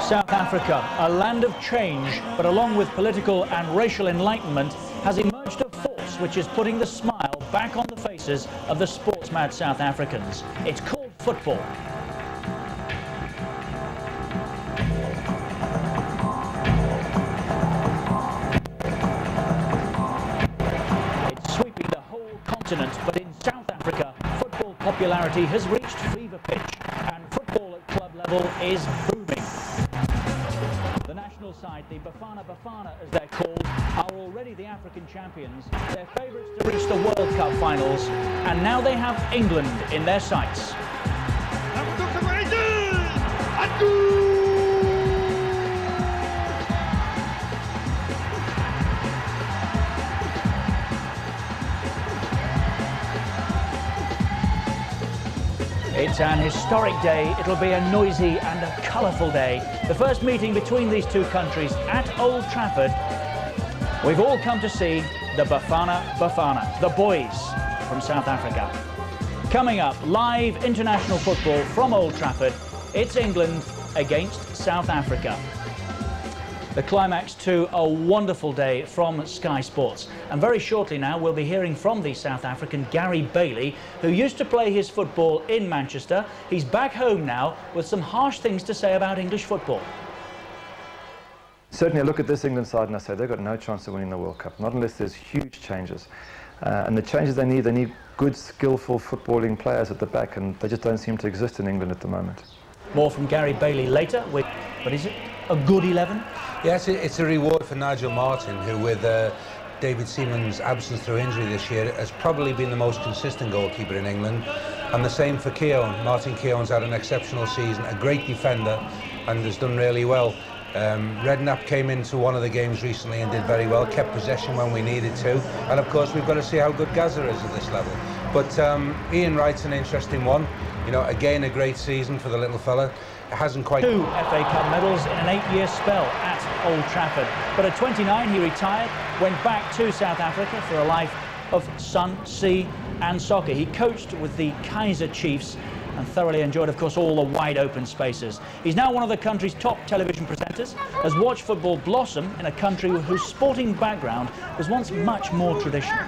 South Africa, a land of change, but along with political and racial enlightenment, has emerged a force which is putting the smile back on the faces of the sports-mad South Africans. It's called football. It's sweeping the whole continent, but in South Africa, football popularity has reached fever pitch, and football at club level is booming. The national side, the Bafana Bafana as they're called, are already the African champions. They're favourites to reach the World Cup finals, and now they have England in their sights. It's an historic day. It'll be a noisy and a colourful day. The first meeting between these two countries at Old Trafford. We've all come to see the Bafana Bafana, the boys from South Africa. Coming up, live international football from Old Trafford. It's England against South Africa. The climax to a wonderful day from Sky Sports. And very shortly now we'll be hearing from the South African Gary Bailey, who used to play his football in Manchester. He's back home now with some harsh things to say about English football. Certainly I look at this England side and I say they've got no chance of winning the World Cup, not unless there's huge changes. And the changes they need good, skillful footballing players at the back, and they just don't seem to exist in England at the moment. More from Gary Bailey later. But is it a good 11? Yes, it's a reward for Nigel Martyn, who with David Seaman's absence through injury this year has probably been the most consistent goalkeeper in England. And the same for Keown. Martin Keown's had an exceptional season, a great defender, and has done really well. Redknapp came into one of the games recently and did very well, kept possession when we needed to. And of course we've got to see how good Gazza is at this level. But Ian Wright's an interesting one. You know, again, a great season for the little fella. It hasn't quite... 2 FA Cup medals in an 8-year spell at Old Trafford. But at 29 he retired, went back to South Africa for a life of sun, sea and soccer. He coached with the Kaizer Chiefs and thoroughly enjoyed, of course, all the wide open spaces. He's now one of the country's top television presenters, has watched football blossom in a country whose sporting background was once much more traditional.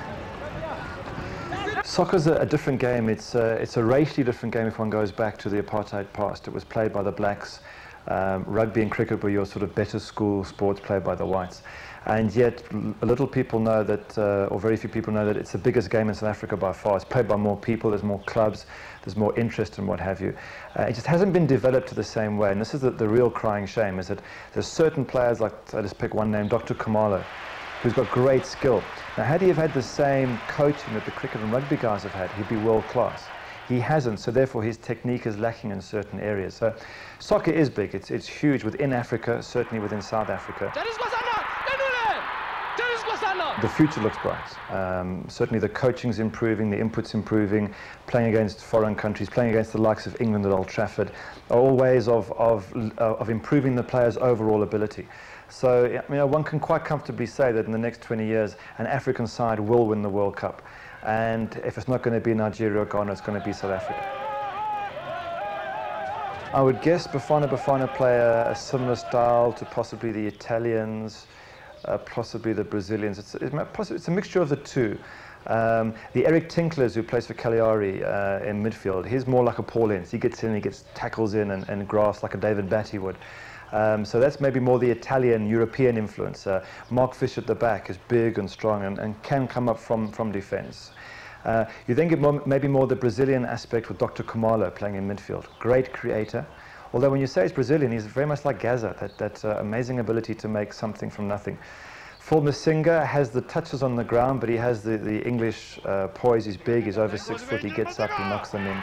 Soccer's a different game. It's a racially different game if one goes back to the apartheid past. It was played by the blacks. Rugby and cricket were your sort of better school sports played by the whites. And yet, little people know that, or very few people know that it's the biggest game in South Africa by far. It's played by more people, there's more clubs, there's more interest and what have you. It just hasn't been developed to the same way. And this is the real crying shame, is that there's certain players, like, I'll just pick one name, Dr. Khumalo, who's got great skill. Now, had he have had the same coaching that the cricket and rugby guys have had, he'd be world class. He hasn't, so therefore his technique is lacking in certain areas. So soccer is big, it's huge within Africa, certainly within South Africa. The future looks bright. Certainly the coaching's improving, the input's improving, playing against foreign countries, playing against the likes of England at Old Trafford, are all ways of improving the players' overall ability. So, you know, one can quite comfortably say that in the next 20 years, an African side will win the World Cup. And if it's not going to be Nigeria or Ghana, it's going to be South Africa. I would guess Bafana Bafana play a similar style to possibly the Italians, possibly the Brazilians. It's a mixture of the two. The Eric Tinklers, who plays for Cagliari in midfield, he's more like a Paul Ince. He gets in, he gets tackles in and grafts like a David Batty would. So that's maybe more the Italian, European influence. Mark Fish at the back is big and strong and can come up from defence. You then get maybe more the Brazilian aspect with Dr. Khumalo playing in midfield. Great creator. Although when you say he's Brazilian, he's very much like Gazza, that amazing ability to make something from nothing. Phil Masinga has the touches on the ground, but he has the English poise. He's big, he's over 6 foot, he gets up, he knocks them in.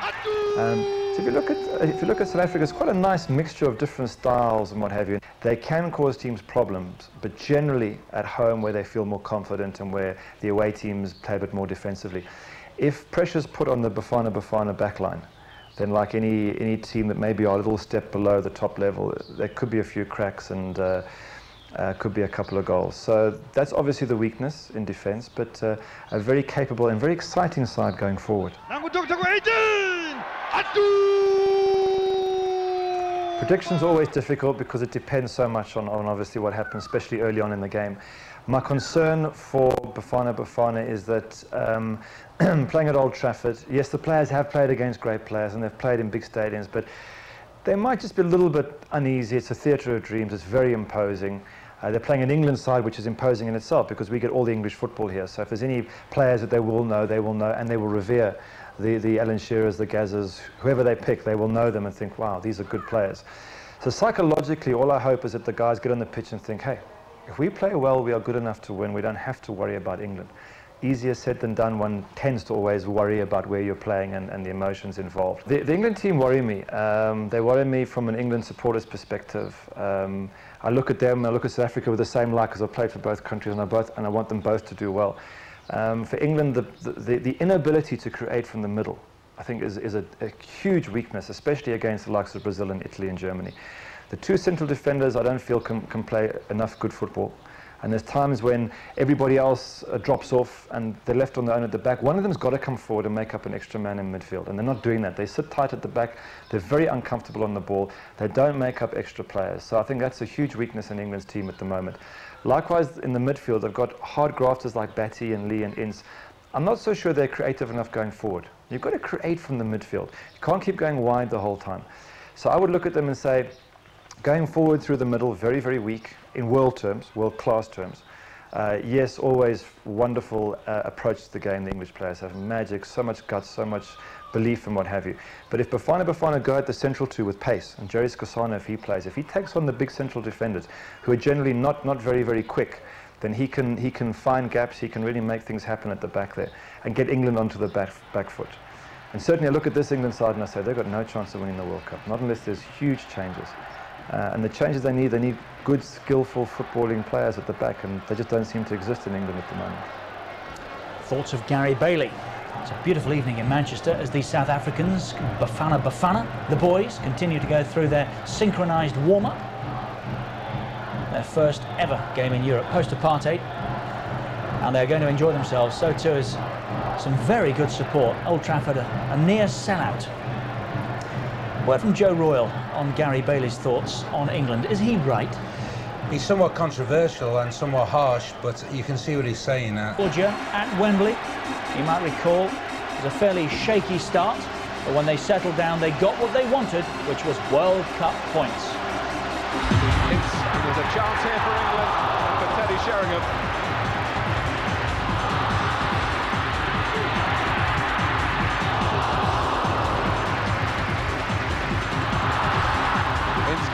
So if you look at South Africa, it's quite a nice mixture of different styles and what have you. They can cause teams problems, but generally at home where they feel more confident and where the away teams play a bit more defensively. If pressure's put on the Bafana Bafana backline, then like any team that maybe are a little step below the top level, there could be a few cracks, and could be a couple of goals. So that's obviously the weakness in defence, but a very capable and very exciting side going forward. Predictions are always difficult because it depends so much on obviously what happens, especially early on in the game. My concern for Bafana Bafana is that playing at Old Trafford, yes, the players have played against great players and they've played in big stadiums, but they might just be a little bit uneasy. It's a theatre of dreams. It's very imposing. They're playing an England side which is imposing in itself because we get all the English football here. So if there's any players that they will know, and they will revere the Alan Shearers, the Gazzers, whoever they pick, they will know them and think, wow, these are good players. So psychologically, all I hope is that the guys get on the pitch and think, hey, if we play well, we are good enough to win. We don't have to worry about England. Easier said than done. One tends to always worry about where you're playing and the emotions involved. The England team worry me. They worry me from an England supporter's perspective. I look at them, I look at South Africa with the same light because I've played for both countries and I want them both to do well. For England, the inability to create from the middle, I think, is a huge weakness, especially against the likes of Brazil and Italy and Germany. The two central defenders, I don't feel can play enough good football. And there's times when everybody else drops off and they're left on their own at the back. One of them's got to come forward and make up an extra man in midfield. And they're not doing that. They sit tight at the back. They're very uncomfortable on the ball. They don't make up extra players. So I think that's a huge weakness in England's team at the moment. Likewise, in the midfield, they've got hard grafters like Batty and Lee and Ince. I'm not so sure they're creative enough going forward. You've got to create from the midfield. You can't keep going wide the whole time. So I would look at them and say, going forward through the middle, very, very weak in world terms, world-class terms. Yes, always wonderful approach to the game. The English players have magic, so much guts, so much belief and what have you. But if Bafana go at the central two with pace, and Jerry Scorsano, if he plays, if he takes on the big central defenders, who are generally not very, very quick, then he can find gaps, he can really make things happen at the back there, and get England onto the back foot. And certainly I look at this England side and I say, they've got no chance of winning the World Cup, not unless there's huge changes. And the changes they need good, skillful footballing players at the back, and they just don't seem to exist in England at the moment. Thoughts of Gary Bailey. It's a beautiful evening in Manchester as the South Africans, Bafana Bafana, the boys, continue to go through their synchronised warm-up. Their first ever game in Europe, post-apartheid. And they're going to enjoy themselves, so too as some very good support. Old Trafford, a near sellout. Word from Joe Royle on Gary Bailey's thoughts on England. Is he right? He's somewhat controversial and somewhat harsh, but you can see what he's saying now. Georgia at Wembley, you might recall, it was a fairly shaky start, but when they settled down, they got what they wanted, which was World Cup points. There's a chance here for England and for Teddy Sheringham.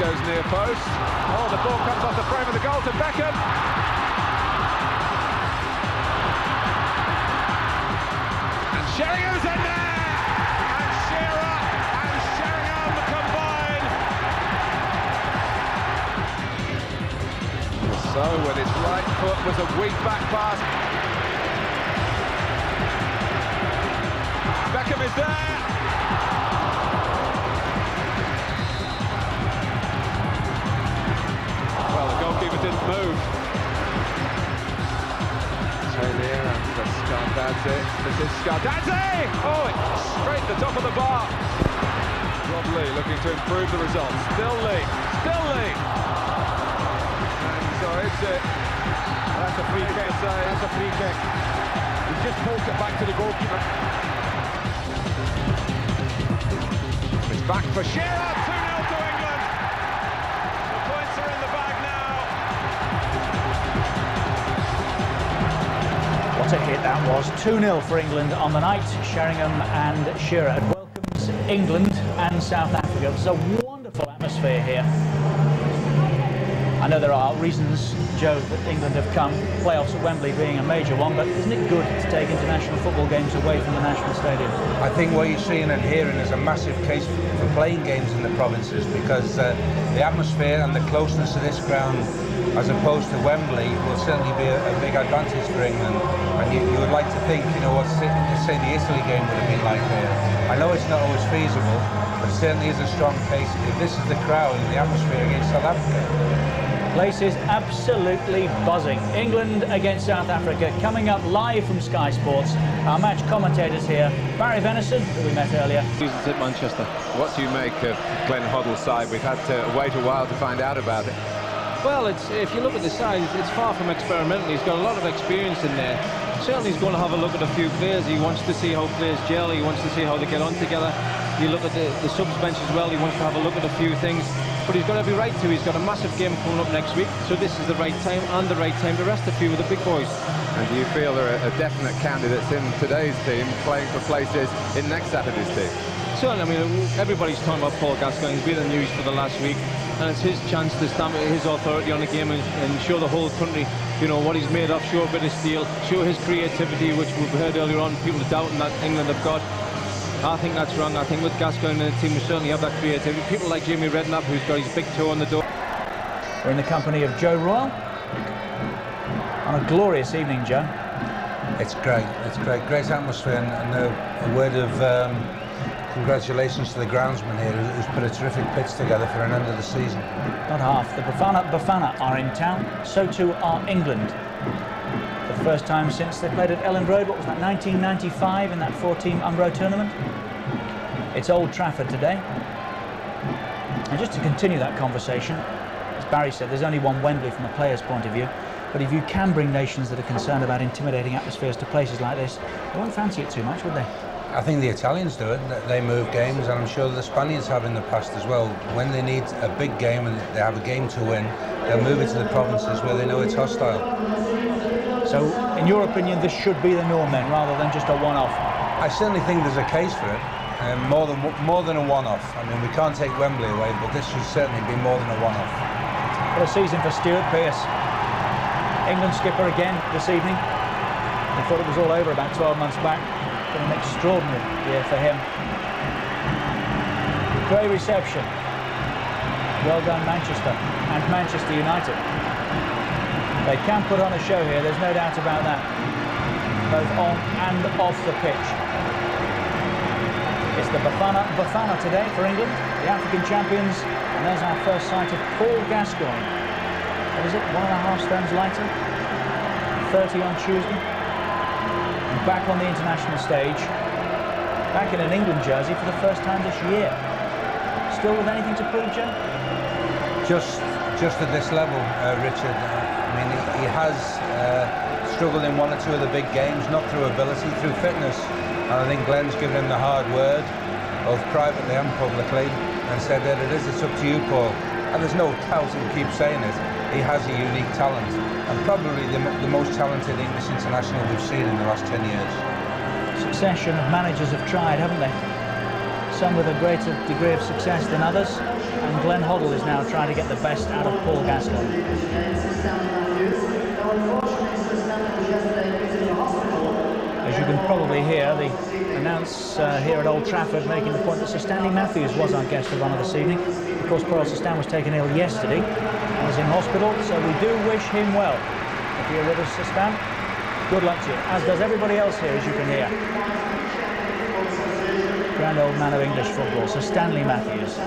Goes near post. Oh, the ball comes off the frame of the goal to Beckham. And Sheringham's in there! And Shearer and Sheringham combine. So, with his right foot was a weak back pass. Beckham is there! Didn't move. Taylor and Skardadze. This is Skardadze! Oh, it's straight to the top of the bar. Rob Lee looking to improve the results. Still Lee. Still Lee. And so it's it. That's a free kick. That's a free kick. He just pulls it back to the goalkeeper. It's back for Shearer. 2-0 to England. The points are in the bag now. What a hit that was. 2-0 for England on the night. Sheringham and Shearer welcomes England and South Africa. There's a wonderful atmosphere here. I know there are reasons, Joe, that England have come, playoffs at Wembley being a major one, but isn't it good to take international football games away from the national stadium? I think what you're seeing and hearing is a massive case for playing games in the provinces, because the atmosphere and the closeness of this ground as opposed to Wembley will certainly be a big advantage for England. And you would like to think, you know, what say the Italy game would have been like there. I know it's not always feasible, but it certainly is a strong case if this is the crowd and the atmosphere against South Africa. Place is absolutely buzzing. England against South Africa, coming up live from Sky Sports. Our match commentators here, Barry Venison, who we met earlier. Seasons at Manchester. What do you make of Glenn Hoddle's side? We've had to wait a while to find out about it. Well, if you look at the side, it's far from experimental. He's got a lot of experience in there. Certainly he's going to have a look at a few players. He wants to see how players gel. He wants to see how they get on together. You look at the subs bench as well. He wants to have a look at a few things. But he's got every right to. He's got a massive game coming up next week. So this is the right time and the right time to rest a few of the big boys. And do you feel there are definite candidates in today's team playing for places in next Saturday's team? Certainly, I mean, everybody's talking about Paul Gascoigne. He's been in the news for the last week. And it's his chance to stamp his authority on the game and show the whole country, you know, what he's made of, show a bit of steel, show his creativity, which we've heard earlier on, people doubting that England have got. I think that's wrong. I think with Gascoigne and the team, we certainly have that creativity. People like Jamie Redknapp, who's got his big toe on the door. We're in the company of Joe Royle. On a glorious evening, Joe. It's great. It's great. Great atmosphere, and a word of congratulations to the groundsman here, who's put a terrific pitch together for an end of the season. Not half. The Bafana are in town. So too are England. For the first time since they played at Elland Road, what was that, 1995, in that 4-team Umbro tournament. It's Old Trafford today. And just to continue that conversation, as Barry said, there's only one Wembley from a player's point of view. But if you can bring nations that are concerned about intimidating atmospheres to places like this, they won't fancy it too much, would they? I think the Italians do it. They move games, and I'm sure the Spaniards have in the past as well. When they need a big game and they have a game to win, they'll move it to the provinces where they know it's hostile. So, in your opinion, this should be the norm then, rather than just a one-off? I certainly think there's a case for it, more than a one-off. I mean, we can't take Wembley away, but this should certainly be more than a one-off. What a season for Stuart Pearce. England skipper again this evening. They thought it was all over about 12 months back. Been an extraordinary year for him. Great reception. Well done, Manchester and Manchester United. They can put on a show here, there's no doubt about that, both on and off the pitch. It's the Bafana today for England, the African champions, and there's our first sight of Paul Gascoigne. What is it, 1.5 stones lighter? 30 on Tuesday. And back on the international stage, back in an England jersey for the first time this year. Still with anything to prove, Joe? Just at this level, Richard. I mean, he has struggled in 1 or 2 of the big games, not through ability, through fitness. And I think Glenn's given him the hard word, both privately and publicly, and said that it's up to you, Paul. And there's no doubt, he'll keep saying it, he has a unique talent, and probably the most talented English international we've seen in the last 10 years. Succession of managers have tried, haven't they? Some with a greater degree of success than others, and Glenn Hoddle is now trying to get the best out of Paul Gascoigne. As you can probably hear, the announcer here at Old Trafford making the point that Sir Stanley Matthews was our guest of honour this evening. Of course, Paul Sir Stan was taken ill yesterday and is in hospital, so we do wish him well. If you're with us, Sir Stan, good luck to you, as does everybody else here, as you can hear. Grand old man of English football, Sir Stanley Matthews.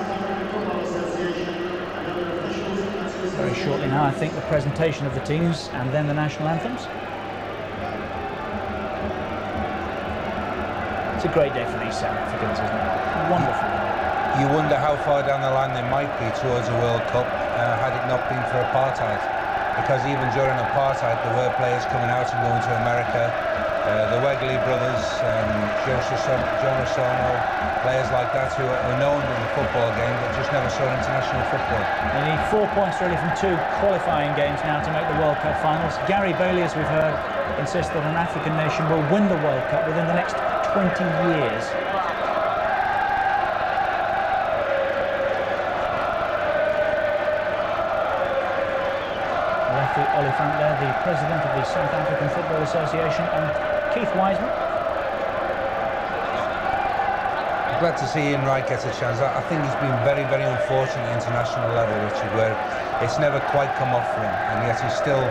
Very shortly now, I think, the presentation of the teams and then the national anthems. It's a great day for these South Africans, isn't it? Wonderful. You wonder how far down the line they might be towards a World Cup had it not been for apartheid. Because even during apartheid, there were players coming out and going to America. The Wegley brothers, John Osono, players like that who are known in the football game but just never saw international football. They need 4 points really from 2 qualifying games now to make the World Cup finals. Gary Bailey, as we've heard, insists that an African nation will win the World Cup within the next 20 years. Referee Oliphant there, the president of the South African Football Association, and Keith Wiseman. I'm glad to see Ian Wright get a chance. I think he's been very, very unfortunate at international level, Richard, where it's never quite come off for him, and yet he still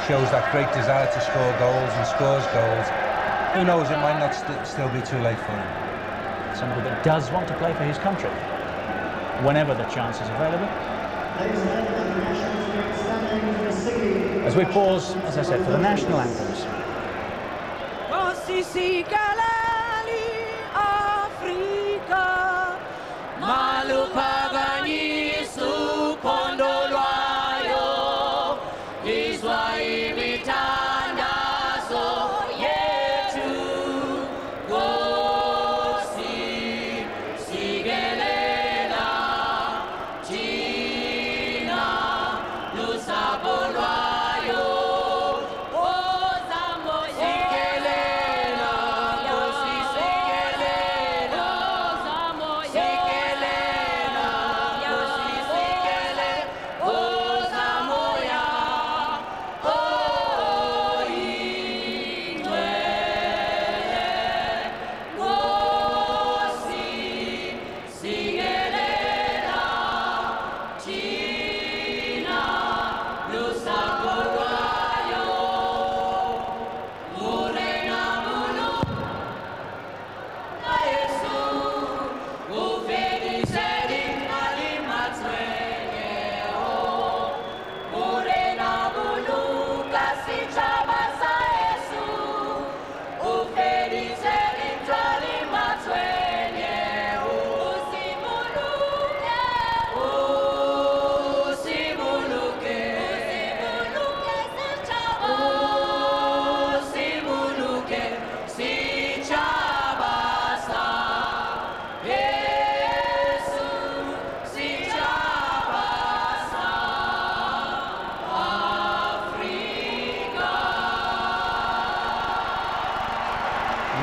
shows that great desire to score goals and scores goals. Who knows, it might not still be too late for him. Somebody that does want to play for his country, whenever the chance is available. As we pause, as I said, for the national anthems.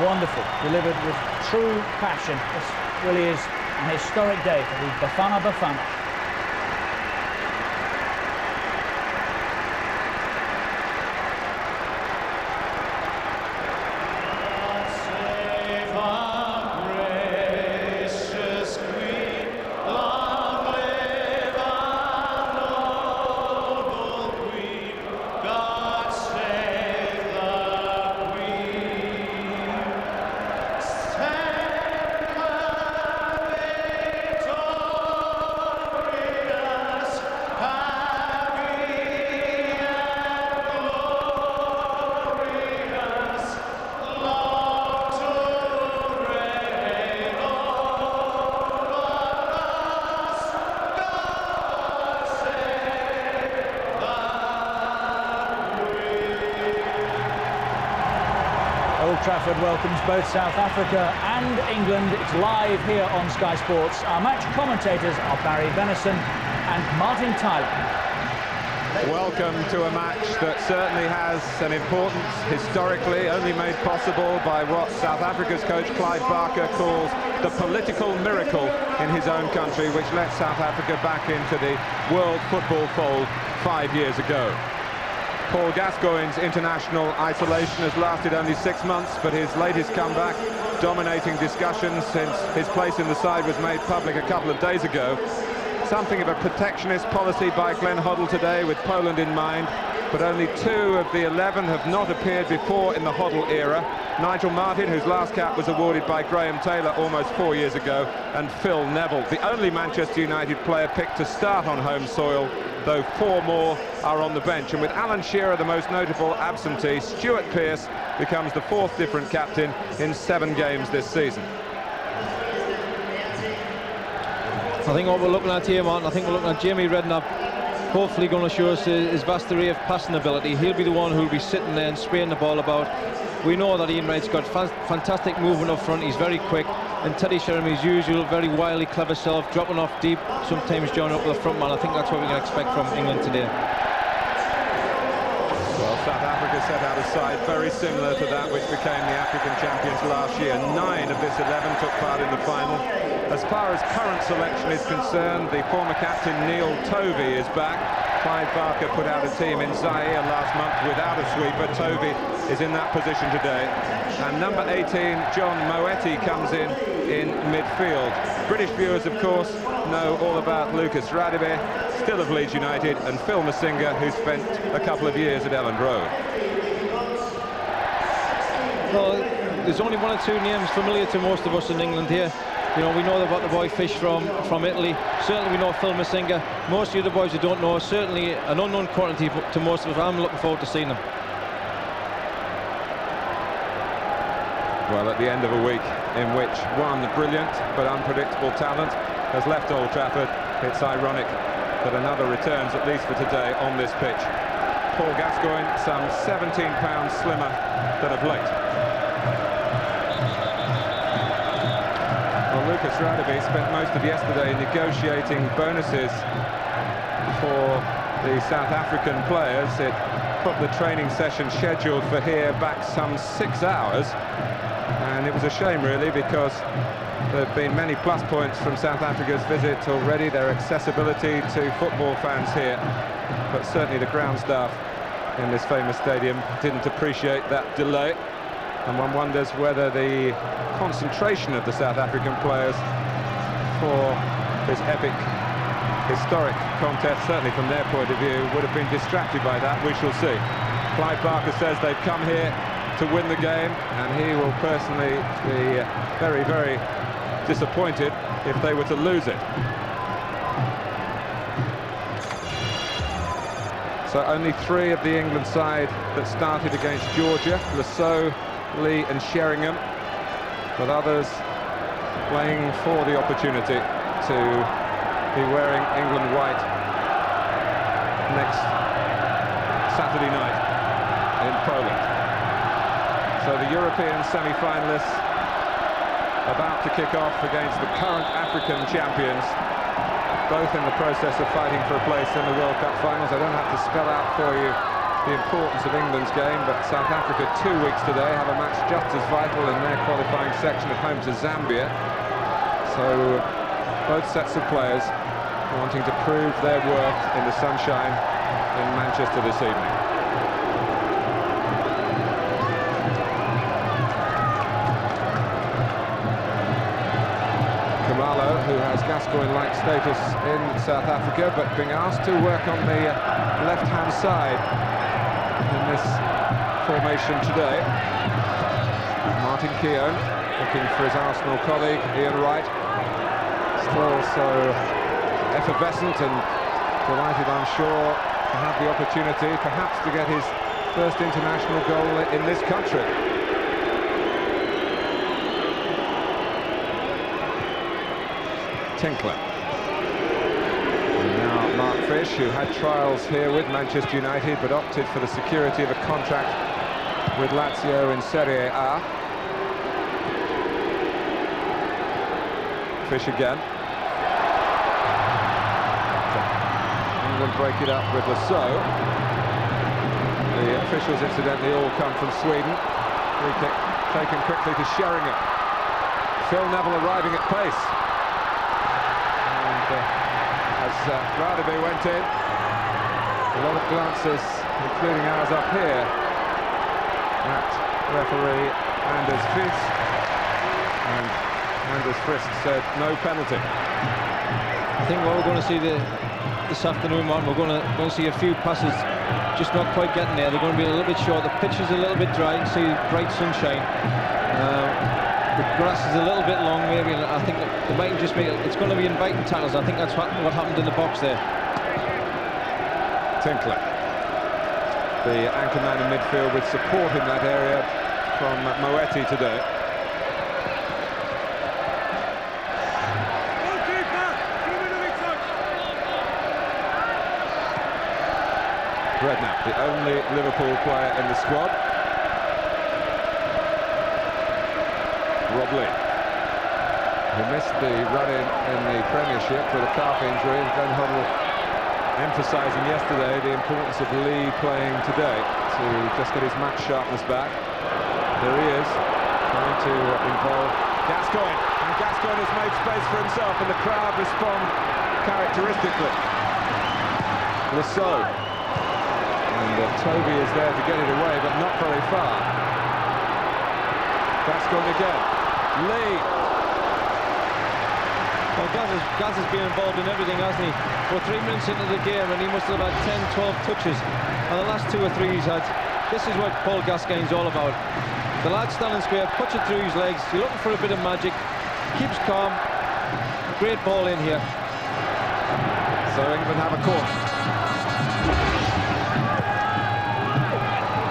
Wonderful, delivered with true passion. This really is an historic day for the Bafana Bafana. Old Trafford welcomes both South Africa and England. It's live here on Sky Sports. Our match commentators are Barry Venison and Martin Tyler. Welcome to a match that certainly has an importance historically, only made possible by what South Africa's coach Clive Barker calls the political miracle in his own country, which let South Africa back into the world football fold 5 years ago. Paul Gascoigne's international isolation has lasted only 6 months, but his latest comeback, dominating discussions since his place in the side was made public a couple of days ago. Something of a protectionist policy by Glenn Hoddle today, with Poland in mind, but only 2 of the 11 have not appeared before in the Hoddle era. Nigel Martyn, whose last cap was awarded by Graham Taylor almost 4 years ago, and Phil Neville, the only Manchester United player picked to start on home soil, though 4 more are on the bench. And with Alan Shearer the most notable absentee, Stuart Pearce becomes the 4th different captain in 7 games this season. I think what we're looking at here, Martin, I think we're looking at Jamie Redknapp hopefully going to show us his vast array of passing ability. He'll be the one who'll be sitting there and spraying the ball about. We know that Ian Wright's got fantastic movement up front. He's very quick, and Teddy Shereme's usual very wily, clever self, dropping off deep, sometimes joining up with the front man. I think that's what we can expect from England today. Well, South Africa set out a side very similar to that which became the African champions last year. 9 of this 11 took part in the final. As far as current selection is concerned, the former captain Neil Tovey is back. Clive Barker put out a team in Zaire last month without a sweeper. Tovey is in that position today. And number 18, John Moeti, comes in midfield. British viewers, of course, know all about Lucas Radebe, still of Leeds United, and Phil Masinga, who spent a couple of years at Elland Road. Well, there's only 1 or 2 names familiar to most of us in England here. You know, we know about the boy Fish from Italy. Certainly we know Phil Masinga. Most of the other boys we don't know, certainly an unknown quantity to most of us. I'm looking forward to seeing them. Well, at the end of a week in which one brilliant but unpredictable talent has left Old Trafford, it's ironic that another returns, at least for today, on this pitch. Paul Gascoigne, some 17 pounds slimmer than of late. Well, Lucas Radebe spent most of yesterday negotiating bonuses for the South African players. It put the training session scheduled for here back some 6 hours. And it was a shame, really, because there have been many plus points from South Africa's visit already, their accessibility to football fans here. But certainly the ground staff in this famous stadium didn't appreciate that delay. And one wonders whether the concentration of the South African players for this epic, historic contest, certainly from their point of view, would have been distracted by that. We shall see. Clive Barker says they've come here to win the game, and he will personally be very, very disappointed if they were to lose it. So only 3 of the England side that started against Georgia: Lasseau, Lee and Sheringham, but others playing for the opportunity to be wearing England white next Saturday night in Poland. So the European semi-finalists about to kick off against the current African champions, both in the process of fighting for a place in the World Cup finals. I don't have to spell out for you the importance of England's game, but South Africa 2 weeks today have a match just as vital in their qualifying section at home to Zambia. So both sets of players wanting to prove their worth in the sunshine in Manchester this evening. Who has Gascoigne-like status in South Africa, but being asked to work on the left-hand side in this formation today. Martin Keown looking for his Arsenal colleague, Ian Wright. Still so effervescent and delighted, I'm sure, to have the opportunity perhaps to get his first international goal in this country. Tinkler. And now Mark Fish, who had trials here with Manchester United but opted for the security of a contract with Lazio in Serie A. Fish again. England break it up with Lasseau. The officials, incidentally, all come from Sweden. Free kick taken quickly to Sheringham. Phil Neville arriving at pace. As Radebe went in, a lot of glances, including ours up here, at referee Anders Frisk, and Anders Frisk said no penalty. I think what we're going to see this afternoon, Martin, we're going to see a few passes just not quite getting there. They're going to be a little bit short. The pitch is a little bit dry. You can see bright sunshine. The grass is a little bit long, maybe, and I think they might just make it's going to be inviting tackles. I think that's what happened in the box there. Tinkler, the anchor man in midfield, with support in that area from Moeti today. Redknapp, the only Liverpool player in the squad. Rob Lee, who missed the run-in in the Premiership with a calf injury. Glenn Hoddle emphasising yesterday the importance of Lee playing today to just get his match sharpness back. There he is, trying to involve Gascoigne, and Gascoigne has made space for himself, and the crowd respond characteristically. Lasseau, and Toby is there to get it away, but not very far. Gascoigne again. Lee. Well, Gaz has been involved in everything, hasn't he? We're 3 minutes into the game and he must have had 10, 12 touches. And the last 2 or 3 he's had. This is what Paul Gascoigne's all about. The lad standing square, puts it through his legs. You're looking for a bit of magic. keeps calm. Great ball in here. So England have a corner.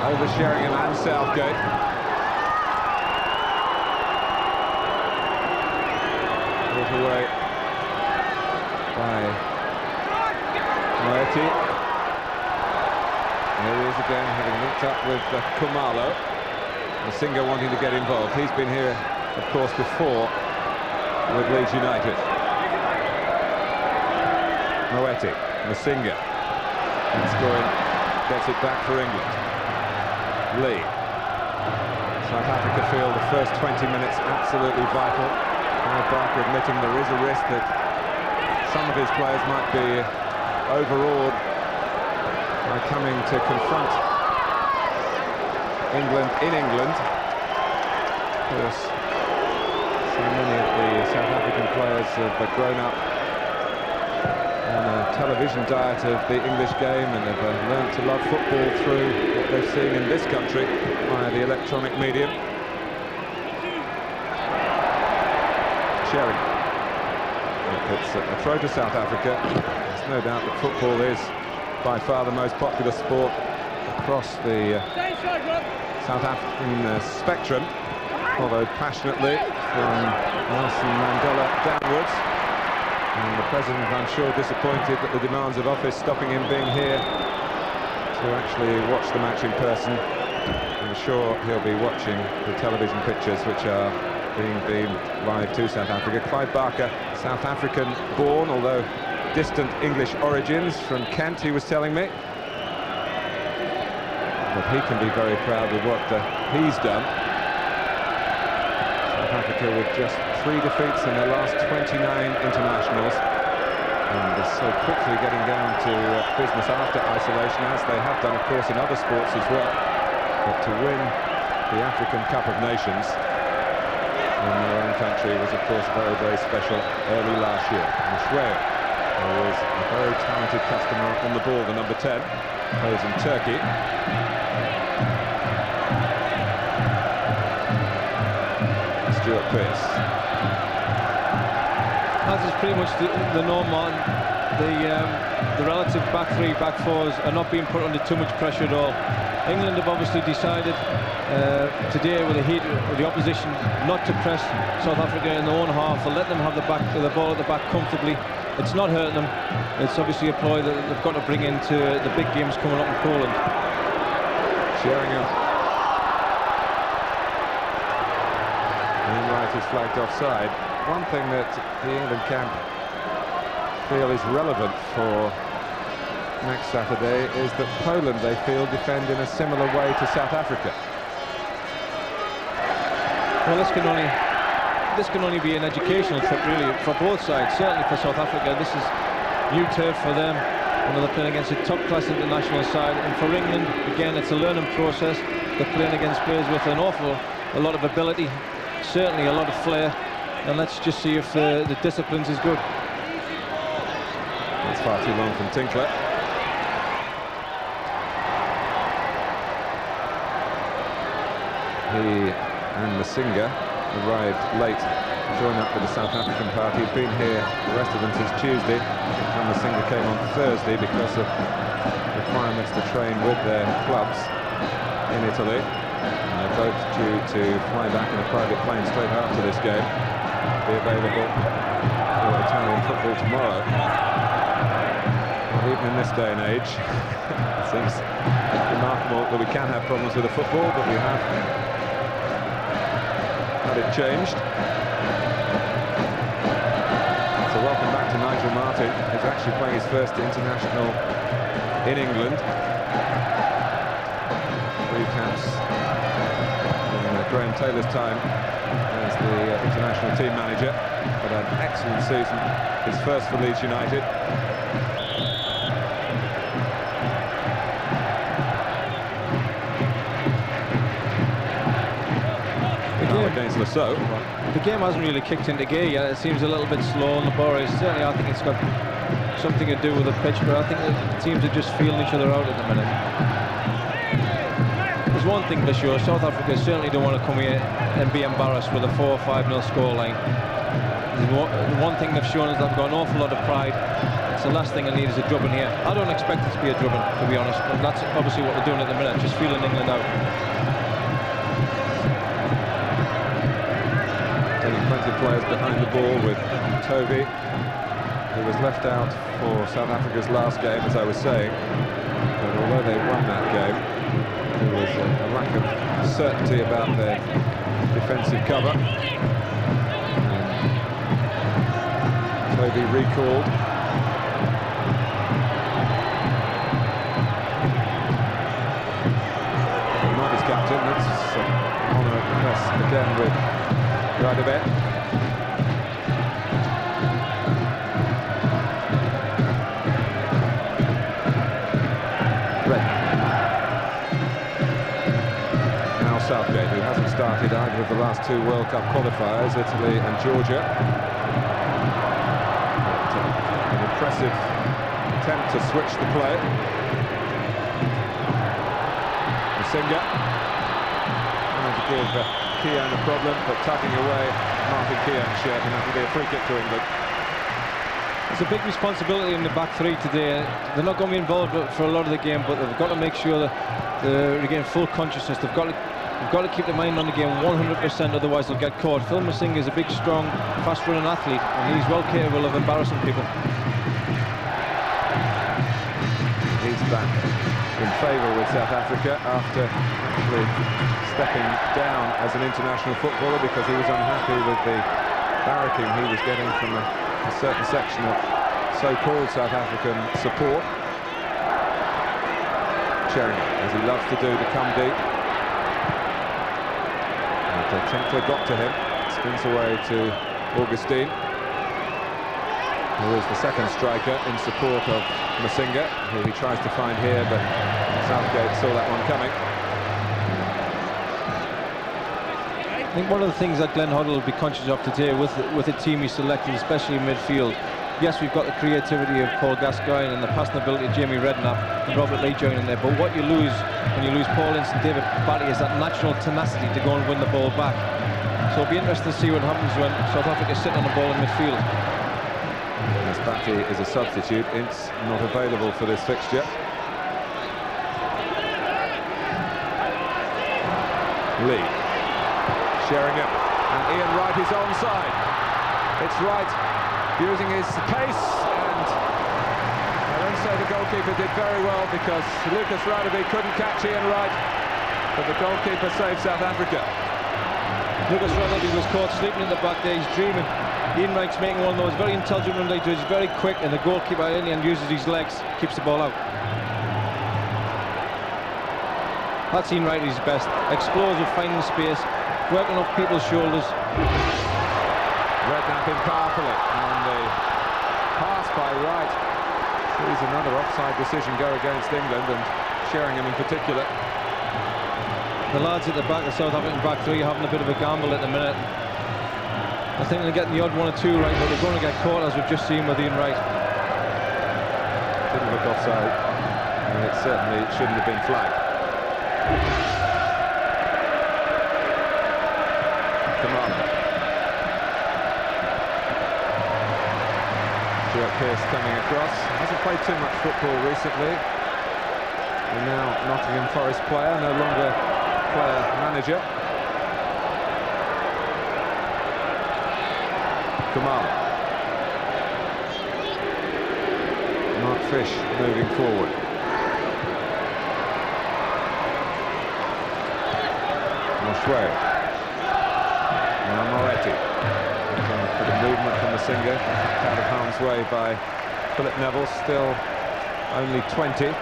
Over Sheringham and Southgate. Brought away by Moeti. Here he is again, having linked up with Khumalo. Masinga wanting to get involved. He's been here, of course, before with Leeds United. Moeti, Masinga. Scoring, gets it back for England. Lee. South Africa feel the first 20 minutes absolutely vital. Barker admitting there is a risk that some of his players might be overawed by coming to confront England in England. Of course, so many of the South African players have grown up on a television diet of the English game and have learned to love football through what they've seen in this country via the electronic medium. Sheringham. It's a throw to South Africa. There's no doubt that football is by far the most popular sport across the South African spectrum, followed passionately from Nelson Mandela downwards. And the president, I'm sure, disappointed that the demands of office stopping him being here to actually watch the match in person. I'm sure he'll be watching the television pictures which are being beamed live to South Africa. Clive Barker, South African born, although distant English origins, from Kent, he was telling me. But he can be very proud with what he's done. South Africa with just 3 defeats in their last 29 internationals, and is so quickly getting down to business after isolation, as they have done, of course, in other sports as well. But to win the African Cup of Nations in their own country was, of course, very, very special early last year. Mshweya, who is a very talented customer on the ball, the number 10, plays in Turkey. Stuart Pearce. As is pretty much the norm on the relative back three, back fours are not being put under too much pressure at all. England have obviously decided today, with the heat of the opposition, not to press South Africa in their own half. They'll let them have the ball at the back comfortably. It's not hurting them. It's obviously a ploy that they've got to bring into the big games coming up in Poland. Sheringham. Wainwright is flagged offside. One thing that the England camp feel is relevant for next Saturday is that Poland, they feel, defend in a similar way to South Africa. Well, this can only be an educational trip, really, for both sides. Certainly for South Africa, this is new turf for them, and they're playing against a top-class international side. And for England, again, it's a learning process. They're playing against players with a lot of ability, certainly a lot of flair. And let's just see if the disciplines is good. That's far too long from Tinkler. He and Masinga arrived late to join up with the South African party. He's been here, the rest of them, since Tuesday, and Masinga came on Thursday because of requirements to train with their clubs in Italy. And they're both due to fly back in a private plane straight after this game, be available for Italian football tomorrow. Well, even in this day and age, it seems remarkable that we can have problems with the football, but we have had it changed. So welcome back to Nigel Martyn, who's actually playing his first international in England. 3 caps in Graham Taylor's time as the international team manager, but an excellent season, his first for Leeds United. Against Lasseau. The game hasn't really kicked into gear yet. It seems a little bit slow on the Boris. Certainly, I think it's got something to do with the pitch, but I think the teams are just feeling each other out at the minute. There's one thing for sure: South Africa certainly don't want to come here and be embarrassed with a 4 or 5-0 scoreline. The one thing they've shown is they've got an awful lot of pride. It's the last thing I need is a drubbing here. I don't expect it to be a drubbing, to be honest, but that's obviously what they're doing at the minute, just feeling England out. Taking plenty of players behind the ball with Toby, who was left out for South Africa's last game, as I was saying. But although they won that game, there was a lack of certainty about their defensive cover. And Toby recalled. Not his captain. It's honour at the press again with Radebe. Southgate, who hasn't started either of the last two World Cup qualifiers, Italy and Georgia. But, an impressive attempt to switch the play. Masinga trying to give Keown a problem, but tugging away Martin Keown's shirt, and that'll be a free kick to England. It's a big responsibility in the back three today. They're not going to be involved for a lot of the game, but they've got to make sure that they're regain full consciousness. They've got to keep their mind on the game 100%, otherwise they'll get caught. Phil Masinga is a big, strong, fast-running athlete, and he's well capable of embarrassing people. He's back in favour with South Africa after actually stepping down as an international footballer because he was unhappy with the barracking he was getting from a certain section of so-called South African support. Sheringham, as he loves to do, to come deep. And Tinkler got to him, spins away to Augustine, who is the second striker in support of Masinga, who he tries to find here, but Southgate saw that one coming. I think one of the things that Glenn Hoddle will be conscious of today with the team he's selected, especially in midfield. Yes, we've got the creativity of Paul Gascoigne and the passing ability of Jamie Redknapp and Robert Lee joining there, but what you lose when you lose Paul Ince and David Batty is that natural tenacity to go and win the ball back. So it'll be interesting to see what happens when South Africa is sitting on the ball in midfield. As Batty is a substitute, Ince not available for this fixture. Lee, Sheringham, and Ian Wright is onside. It's Wright using his pace, and I don't say the goalkeeper did very well because Lucas Radebe couldn't catch Ian Wright, but the goalkeeper saved South Africa. Lucas Radebe was caught sleeping in the back there, he's dreaming. Ian Wright's making one of those very intelligent runs, he's very quick, and the goalkeeper in the end uses his legs, keeps the ball out. That's Ian Wright at his best, explosive, finding space, working off people's shoulders. Redknapp in powerfully, and the pass by Wright sees another offside decision go against England, and Sheringham in particular. The lads at the back, the South African back three, having a bit of a gamble at the minute. I think they're getting the odd one or two right, but they're going to get caught, as we've just seen with Ian Wright. Didn't look offside, and it certainly shouldn't have been flagged. Kamala. Stuart Pearce coming across. Hasn't played too much football recently. And now Nottingham Forest player, no longer player-manager. Kamala. Mark Fish moving forward. Moshwe. Now Moretti. For the movement from Masinga, out of harm's way by Philip Neville, still only 20.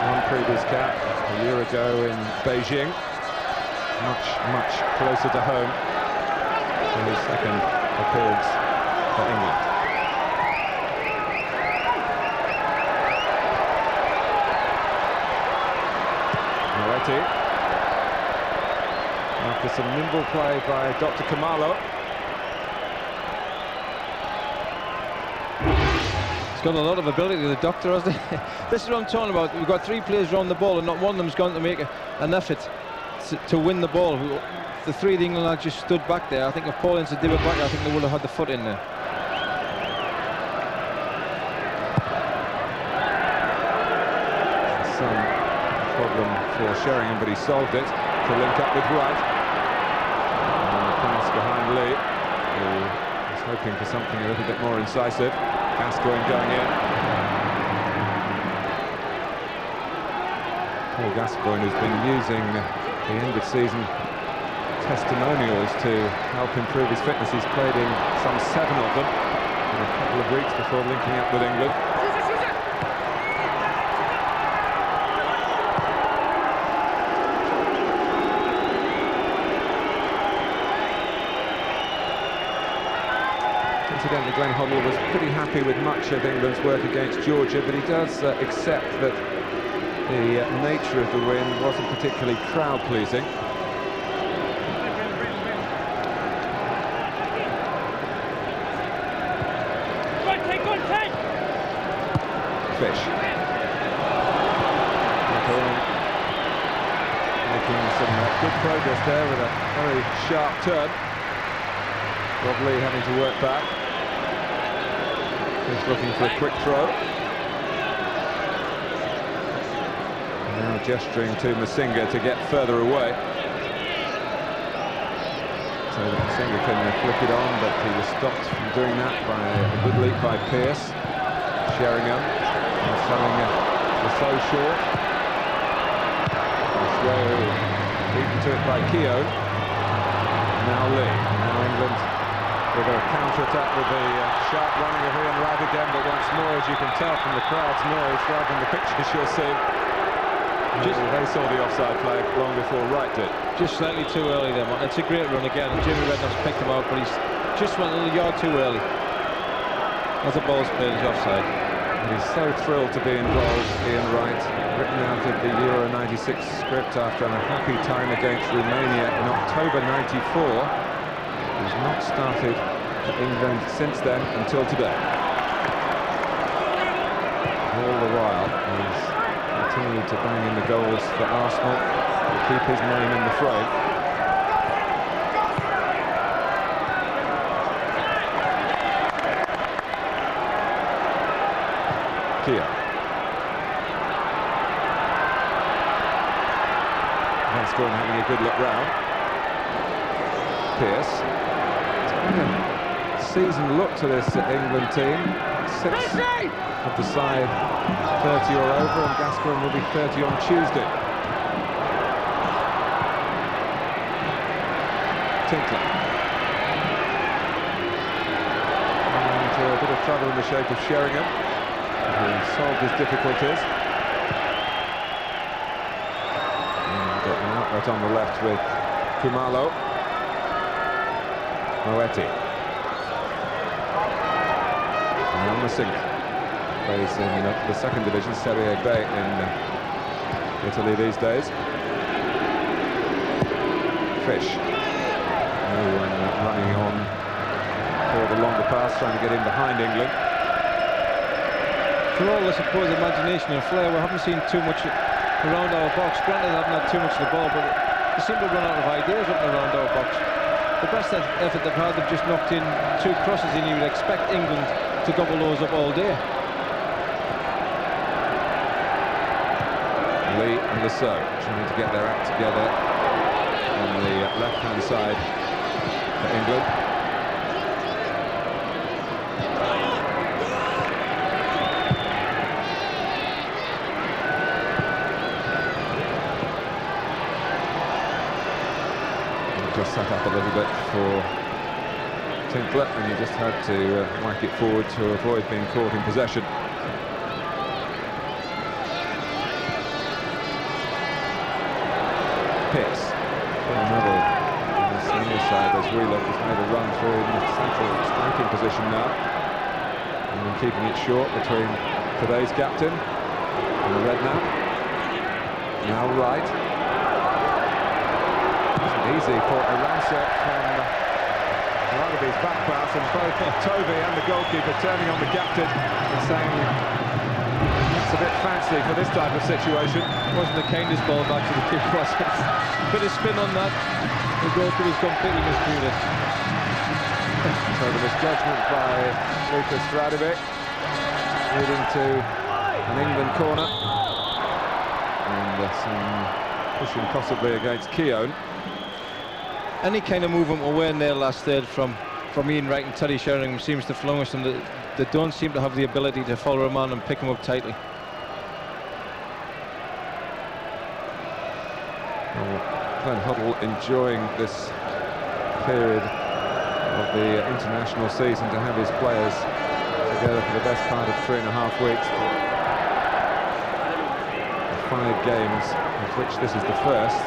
One previous cap a year ago in Beijing. Much closer to home for his second appearance for England. Moretti. After some nimble play by Dr. Khumalo. He's got a lot of ability, the doctor, hasn't he? This is what I'm talking about. We've got three players around the ball and not one of them's going to make an effort to win the ball. The three of the England lads just stood back there. I think if Paul Ince had did it back, I think they would have had the foot in there. Some problem for Sheringham, but he solved it to link up with Wright. And the pass behind Lee, who was hoping for something a little bit more incisive. Gascoigne going in. Paul Gascoigne has been using the end of season testimonials to help improve his fitness. He's played in some 7 of them in a couple of weeks before linking up with England. Incidentally, Glenn Hoddle was pretty happy with much of England's work against Georgia, but he does accept that the nature of the win wasn't particularly crowd-pleasing. Fish. Making some good progress there with a very sharp turn. Rob Lee having to work back. Fish looking for a quick throw. Now gesturing to Masinga to get further away. So that Masinga can flick it on, but he was stopped from doing that by a good leap by Pearce. Sheringham selling the so short. Slow beaten to it by Keown. Now Lee. Now England with a counter-attack with the sharp running of Ian Wright again, but once more, as you can tell from the crowd's noise rather than the pictures you'll see, they saw the offside flag long before Wright did. Just slightly too early there, man. It's a great run again. Jimmy Redknapp's picked him out, but he's just went a little yard too early. As the ball's played, he's offside. And he's so thrilled to be involved, Ian Wright, written out of the Euro 96 script after a happy time against Romania in October 94. He's not started for England since then until today. All the while, he's continued to bang in the goals for Arsenal to keep his name in the frame. Keown. Gascoigne having a good look round. Pearce. It's quite a seasoned look to this England team. 6 of the side 30 or over, and Gascoigne will be 30 on Tuesday. Tinkler. Into a bit of trouble in the shape of Sheringham, who solved his difficulties. And an outlet on the left with Khumalo. Moeti. Now Masinga. Plays in the second division, Serie B in Italy these days. Fish. No one running on for the longer pass, trying to get in behind England. For all, I suppose, imagination and flair, we haven't seen too much around our box. Granted, they haven't had too much of the ball, but they seem to run out of ideas up and around our box. The best effort they've had, they've just knocked in 2 crosses, and you would expect England to gobble those up all day. Lee and the So trying to get their act together on the left-hand side for England. Just sat up a little bit for Tinkler, and he just had to whack it forward to avoid being caught in possession. Pearce, another on the senior side as Wheelock has made a run through in the central striking position now, and then keeping it short between today's captain and the Redknapp. Now Wright. Easy for Aranza from Rugby's back pass, and both Toby and the goalkeeper turning on the captain and saying, That's a bit fancy for this type of situation. Wasn't the kindest ball back to the kick, was it? Bit of spin on that. The goalkeeper's completely misread it. So the misjudgment by Lucas Radovic, leading to an England corner. And some pushing possibly against Keown. Any kind of movement will win there last third from Ian Wright and Teddy Sheringham seems to flourish, and they don't seem to have the ability to follow him on and pick him up tightly. Glenn Hoddle enjoying this period of the international season to have his players together for the best part of 3.5 weeks. 5 games, of which this is the first.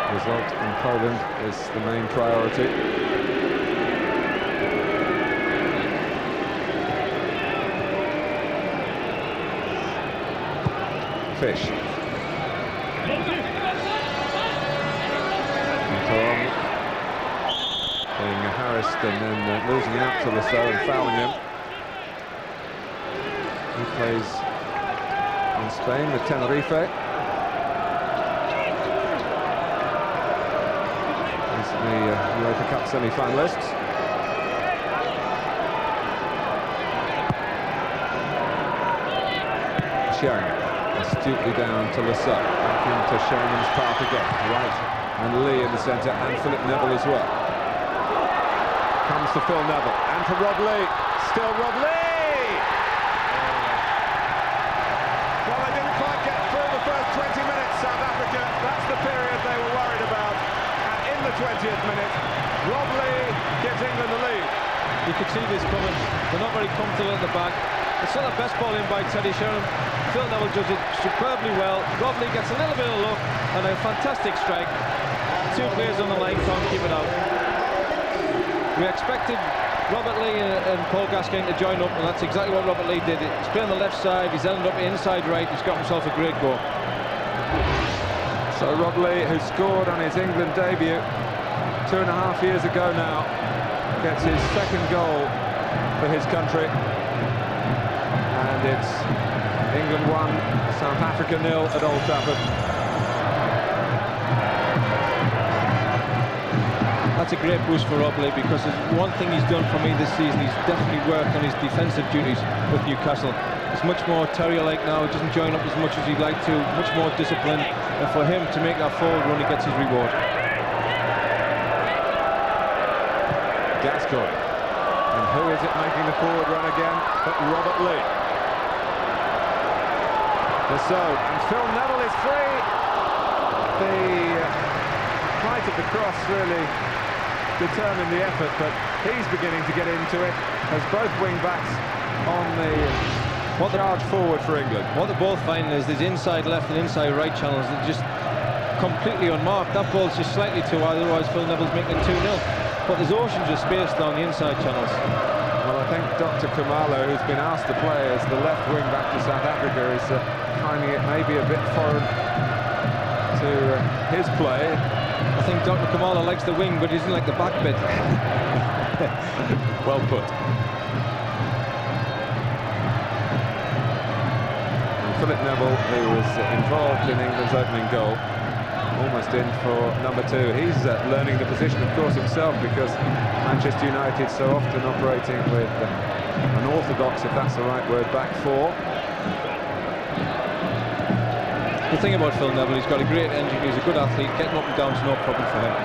The result in Poland is the main priority. Fish. Tom being harassed and then losing out to Lasso and fouling him. He plays in Spain with Tenerife. He's the UEFA Cup semi-finalists. Sheringham astutely down to Lasso, back into Sheringham's path again. Wright and Lee in the centre, and Philip Neville as well. Comes to Phil Neville, and to Rob Lee. Still Rob Lee! Well, they didn't quite get through the first 20 minutes, South Africa. That's the period they were worried about. And in the 20th minute, Rob Lee gives England the lead. You could see this coming. They're not very comfortable at the back. It's not the best ball in by Teddy Sheringham. Phil Neville does it superbly well. Rob Lee gets a little bit of luck and a fantastic strike. 2 players on the line can't keep it out. We expected Robert Lee and Paul Gascoigne to join up, and that's exactly what Robert Lee did. He's playing on the left side, he's ended up inside right, he's got himself a great goal. So Rob Lee, who scored on his England debut 2.5 years ago now, gets his second goal for his country. And it's England 1, South Africa 0 at Old Trafford. That's a great boost for Rob Lee, because there's one thing he's done for me this season. He's definitely worked on his defensive duties with Newcastle. It's much more Terrier-like now. He doesn't join up as much as he'd like to, much more disciplined. And for him to make that forward run, he gets his reward. Gascoigne. And who is it making the forward run again but Robert Lee? So, and Phil Neville is free. The height of the cross really determined the effort, but he's beginning to get into it as both wing-backs on the charge forward for England. What they're both finding is there's inside left and inside right channels that are just completely unmarked. That ball's just slightly too wide, otherwise Phil Neville's making it 2-0. But there's oceans of space down the inside channels. Well, I think Dr. Khumalo, who's been asked to play as the left wing-back for South Africa, is finding it maybe a bit foreign to his play. I think Dr. Khumalo likes the wing, but he doesn't like the back bit. Well put. And Philip Neville, who was involved in England's opening goal, almost in for number 2. He's learning the position, of course, himself, because Manchester United so often operating with an orthodox, if that's the right word, back 4. The thing about Phil Neville, he's got a great engine, he's a good athlete, getting up and down is no problem for him.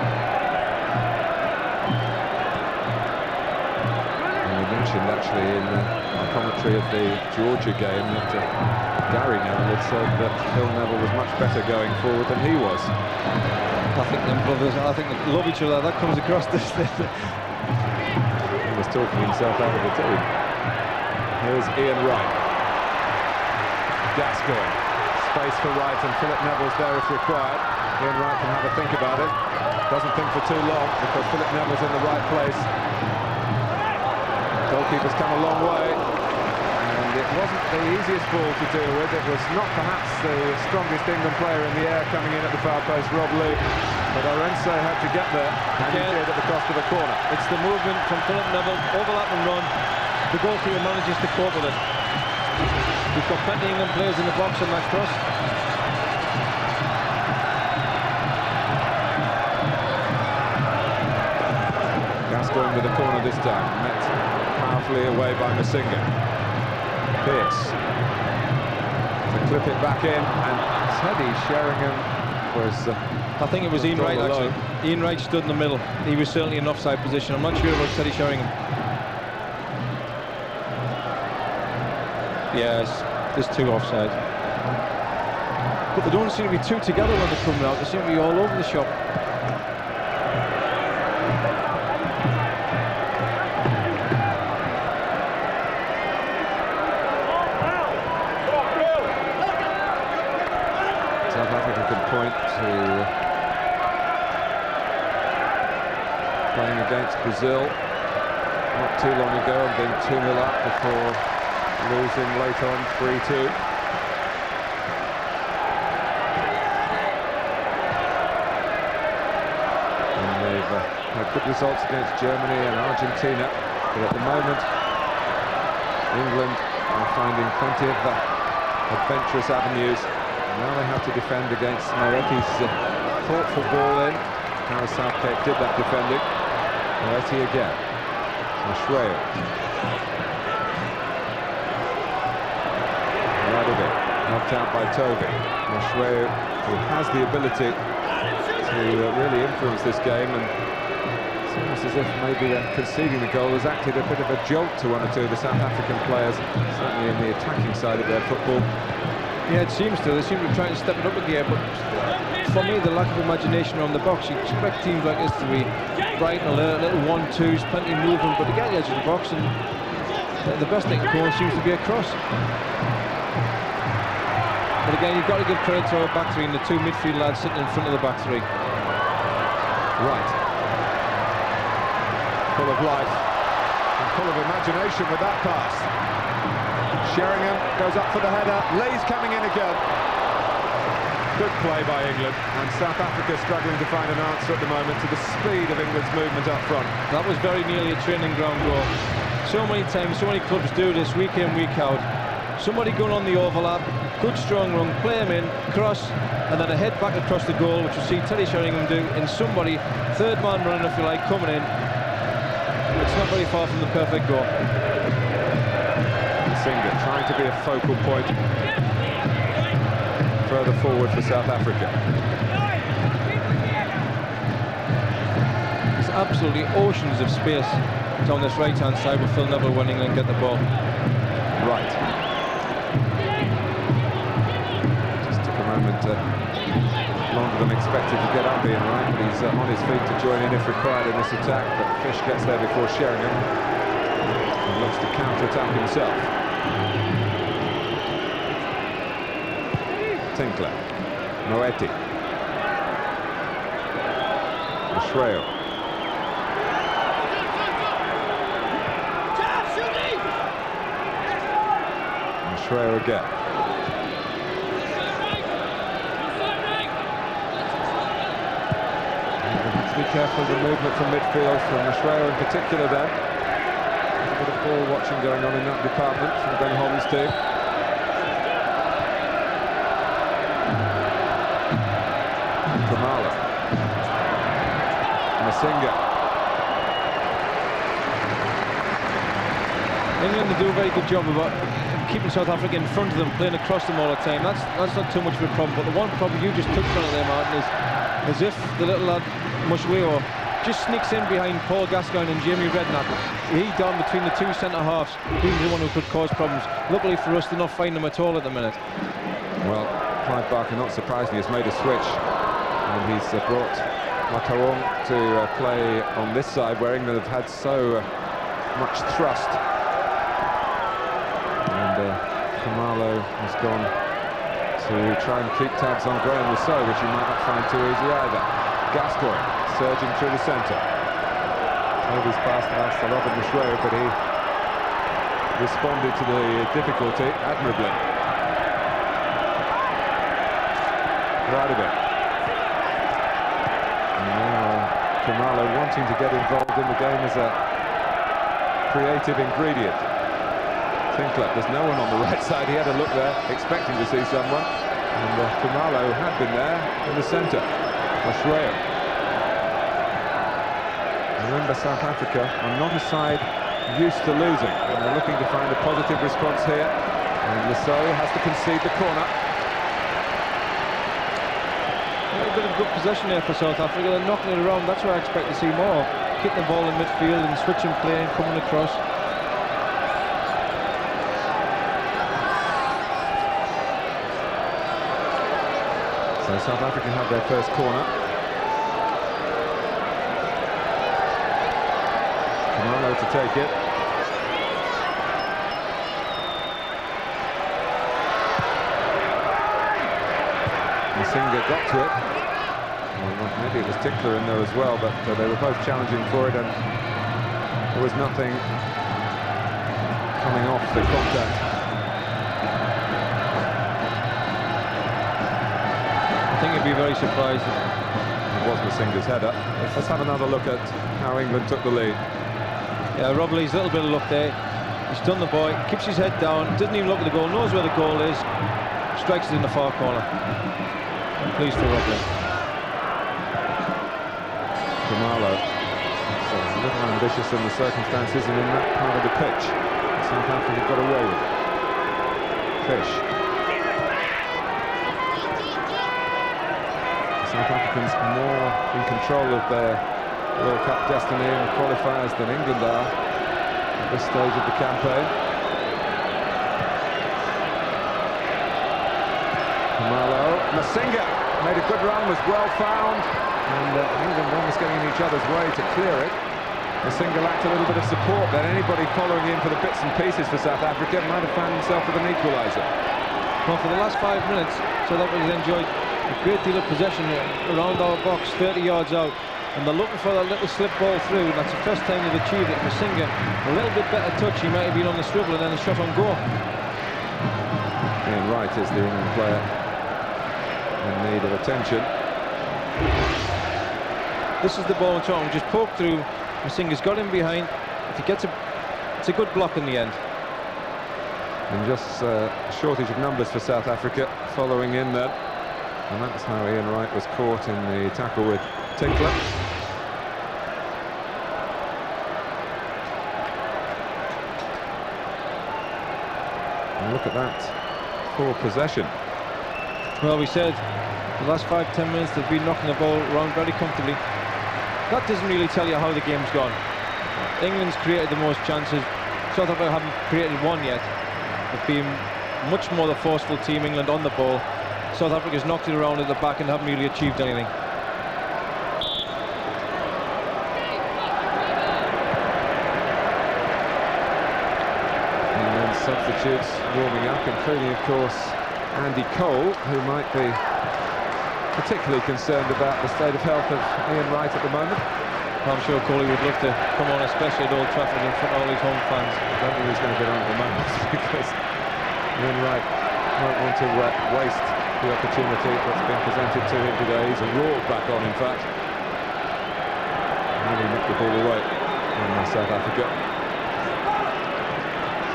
And we mentioned actually in our commentary of the Georgia game that Gary Neville had said that Phil Neville was much better going forward than he was. I think them brothers, I think they love each other, that comes across this thing. He was talking himself out of the team. Here's Ian Wright. Gascoigne. Space for Wright, and Philip Neville's there if required. Ian Wright can have a think about it. Doesn't think for too long because Philip Neville's in the right place. Goalkeeper's come a long way, and it wasn't the easiest ball to deal with. It was not perhaps the strongest England player in the air coming in at the far post, Rob Lee, but Orense had to get there, and he did at the cost of a corner. It's the movement from Philip Neville, overlap and run. The goalkeeper manages to cope with it. We've got plenty of England players in the box on that cross. Gascoigne with the corner this time, met powerfully away by Masinga. Pearce to clip it back in, and Teddy Sheringham was... I think it was Ian Wright, actually. Ian Wright stood in the middle. He was certainly in offside position. I'm not sure about Teddy Sheringham. Yes, there's two offside. But they don't seem to be two together when they're coming out. They seem to be all over the shop. South Africa can point to playing against Brazil not too long ago and being 2-0 up before losing late on 3-2. And they've had good results against Germany and Argentina, but at the moment England are finding plenty of adventurous avenues. Now they have to defend against Moretti's thoughtful ball in. Gareth Southgate did that defending. Moretti again. Mashreo. Radebe, knocked out by Toby. Mashreo, who has the ability to really influence this game, and it's almost as if maybe conceding the goal has acted a bit of a jolt to one or two of the South African players, certainly in the attacking side of their football. Yeah, it seems to. They seem to be trying to step it up again, but for me, the lack of imagination around the box. You expect teams like this to be bright and alert, little 1-2s, plenty of movement, but to get the edge of the box, and the best thing to go on seems to be a cross. But again, you've got to give credit to our back three and the two midfield lads sitting in front of the back three. Right. Full of life and full of imagination with that pass. Sheringham goes up for the header. Lee's coming in again. Good play by England, and South Africa struggling to find an answer at the moment to the speed of England's movement up front. That was very nearly a training ground goal. So many times, so many clubs do this week in, week out. Somebody going on the overlap, good strong run, play him in, cross, and then a head back across the goal, which you see Teddy Sheringham do, in somebody, third man running if you like, coming in. It's not very far from the perfect goal. Singer trying to be a focal point further forward for South Africa. There's absolutely oceans of space down this right-hand side with Phil Neville when England get the ball. Right. Just took a moment longer than expected to get up Ian Wright, but he's on his feet to join in if required in this attack, but Fish gets there before Sheringham and looks to counter-attack himself. Tinkler, Moetti, Mashreo. Mashreo again. Be careful of the movement from midfield from Mashreo in particular then. There's a bit of ball watching going on in that department from Ben Holland's team. Kamala. Masinga. England do a very good job of keeping South Africa in front of them, playing across them all the time. That's not too much of a problem, but the one problem you just touched on it there, Martin, is as if the little lad Mashreo just sneaks in behind Paul Gascoigne and Jamie Redknapp. He down between the two centre-halves. He's the one who could cause problems. Luckily for us, they're not finding him at all at the minute. Well, Clive Barker, not surprisingly, has made a switch, and he's brought Mataung to play on this side, where England have had so much thrust. And Khumalo has gone to try and keep tabs on Graham Rousseau, which he might not find too easy either. Gascoigne surging through the centre. Toby's pass bounced a lot of Mashreo, but he responded to the difficulty admirably. Radebe. And now Khumalo wanting to get involved in the game as a creative ingredient. Tinkler, there's no one on the right side. He had a look there, expecting to see someone. And Khumalo had been there in the centre. Mashreo. Remember, South Africa are not a side used to losing, and they're looking to find a positive response here. And Lesotho has to concede the corner. A bit of good possession there for South Africa. They're knocking it around. That's what I expect to see more. Kicking the ball in midfield and switching play and coming across. So South Africa have their first corner. Khumalo to take it. Masinga got to it. Well, maybe it was Tinkler in there as well, but they were both challenging for it, and there was nothing coming off the contact. I think you'd be very surprised if it was Masinga's header. Let's have another look at how England took the lead. Yeah, Rob Lee's a little bit of luck there. He's done the boy, keeps his head down, doesn't even look at the goal, knows where the goal is, strikes it in the far corner. I'm pleased for Rob Lee. Khumalo, so a little ambitious in the circumstances and in that part of the pitch. South Africa got away with it. Fish. South Africans more in control of their World Cup destiny and qualifiers than England are at this stage of the campaign. Khumalo, Masinga made a good run, was well found, and England almost getting in each other's way to clear it. Masinga lacked a little bit of support there. Anybody following in for the bits and pieces for South Africa might have found himself with an equaliser. Well, for the last 5 minutes, South Africa's enjoyed a great deal of possession around our box, 30 yards out, and they're looking for that little slip ball through. That's the first time they've achieved it. Masinga, a little bit better touch, he might have been on the swivel, and then a shot on goal. Ian Wright is the England player in need of attention. This is the ball on top, just poked through. Masinga's got him behind. If he gets it's a good block in the end. And just a shortage of numbers for South Africa following in there. And that's how Ian Wright was caught in the tackle with Tinkler. And look at that, for possession. Well, we said the last 5-10 minutes they've been knocking the ball around very comfortably. That doesn't really tell you how the game's gone. England's created the most chances. South Africa haven't created one yet. They've been much more the forceful team, England on the ball. South Africa's knocked it around at the back and haven't really achieved anything. And then substitutes warming up, including, of course, Andy Cole, who might be particularly concerned about the state of health of Ian Wright at the moment. I'm sure Coley would love to come on, especially at Old Trafford in front of all his home fans. I don't think he's going to get on at the moment because Ian Wright won't want to waste the opportunity that's been presented to him today. He's roared back on, in fact. And he knocked the ball away from South Africa.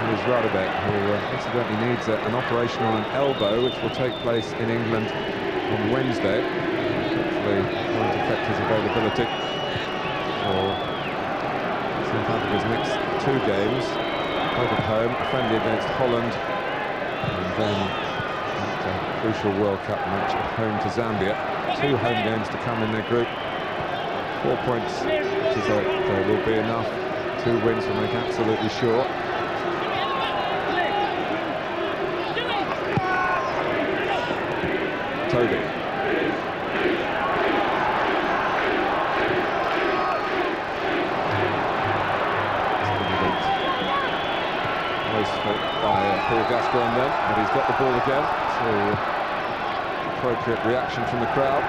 It was Radebe, who incidentally needs an operation on an elbow, which will take place in England on Wednesday. Hopefully won't affect his availability for South Africa's next 2 games. Both at home, a friendly against Holland, and then a crucial World Cup match at home to Zambia. 2 home games to come in their group. 4 points, which is they will be enough. 2 wins will make absolutely sure. Toby. Wasteful by Paul Gascoigne then, but he's got the ball again, so appropriate reaction from the crowd.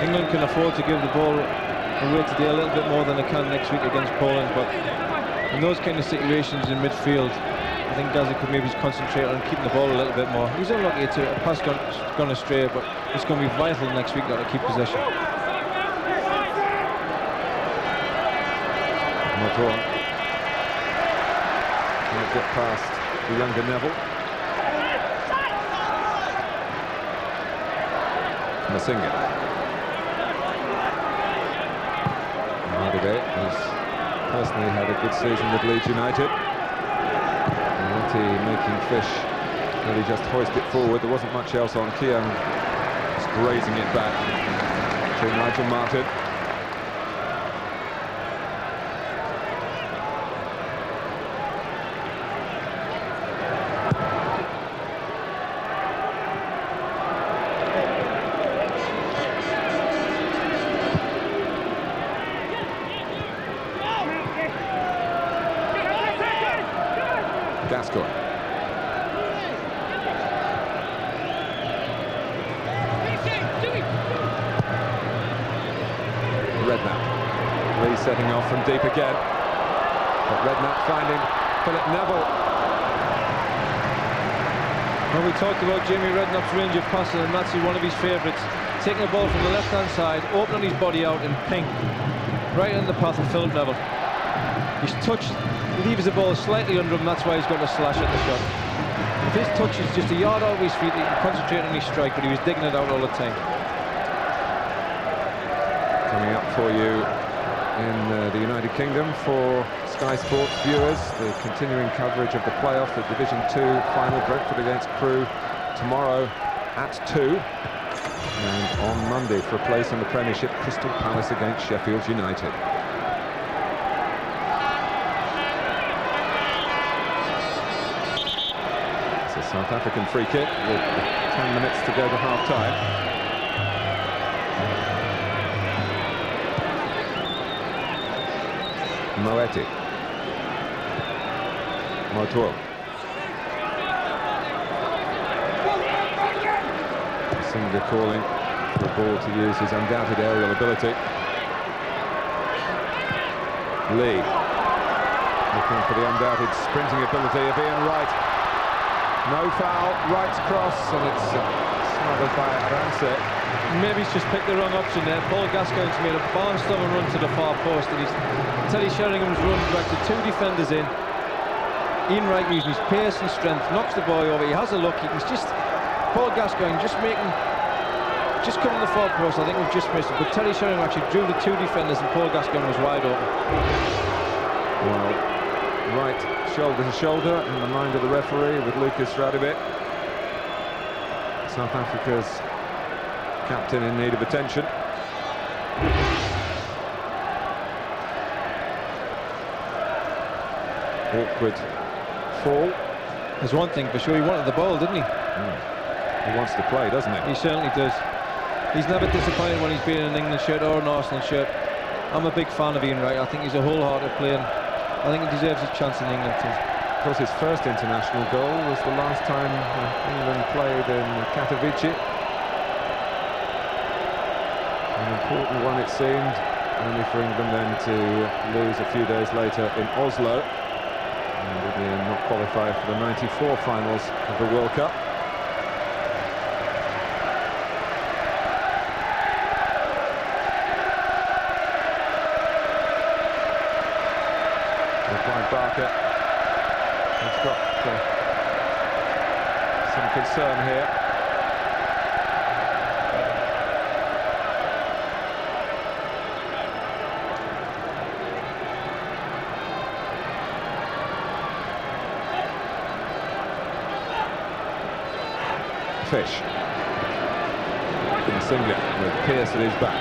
England can afford to give the ball away today a little bit more than they can next week against Poland, but in those kind of situations in midfield, I think Gazza could maybe concentrate on keeping the ball a little bit more. He was unlucky to a pass gone astray, but it's going to be vital next week to keep possession. Motor can't get past the younger Neville. Masinga. Hardaway has personally had a good season with Leeds United. Marty making fish, really just hoist it forward. There wasn't much else on. Keown just grazing it back to Nigel Martyn. Gascoigne. Redknapp. Lee setting off from deep again. But Redknapp finding Philip Neville. Well, we talked about Jamie Redknapp's range of passing, and that's one of his favourites. Taking the ball from the left-hand side, opening his body out in pink, right in the path of Philip Neville. His touch leaves the ball slightly under him, that's why he's got a slash at the shot. If his touch is just a yard out of his feet, he can concentrate on his strike, but he was digging it out all the time. Coming up for you in the United Kingdom for Sky Sports viewers, the continuing coverage of the playoff, the Division 2 final, Brentford against Crewe tomorrow at 2. And on Monday for a place in the Premiership, Crystal Palace against Sheffield United. South African free kick with 10 minutes to go to half-time. Moeti. Motor. Singer calling for the ball to use his undoubted aerial ability. Lee looking for the undoubted sprinting ability of Ian Wright. No foul, Wright's cross, and it's smothered by Ramsey. Maybe he's just picked the wrong option there. Paul Gascoigne's made a barnstorming run to the far post, and Teddy Sheringham's run back to 2 defenders in. Ian Wright using his pace and strength, knocks the boy over. He has a look. He's just Paul Gascoigne just coming to the far post. I think we've just missed it, but Teddy Sheringham actually drew the 2 defenders, and Paul Gascoigne was wide open. Well, Wright shoulder to shoulder in the mind of the referee with Lucas Radebe. South Africa's captain in need of attention. Awkward fall. There's one thing for sure, he wanted the ball, didn't he? He wants to play, doesn't he? He certainly does. He's never disappointed when he's been in an England shirt or an Arsenal shirt. I'm a big fan of Ian Wright. I think he's a wholehearted player. I think he deserves his chance in England too. Of course, his first international goal was the last time England played in Katowice. An important one, it seemed, only for England then to lose a few days later in Oslo, and again not qualify for the '94 finals of the World Cup. Barker has got some concern here. Fish. Masinga with Pearce at his back.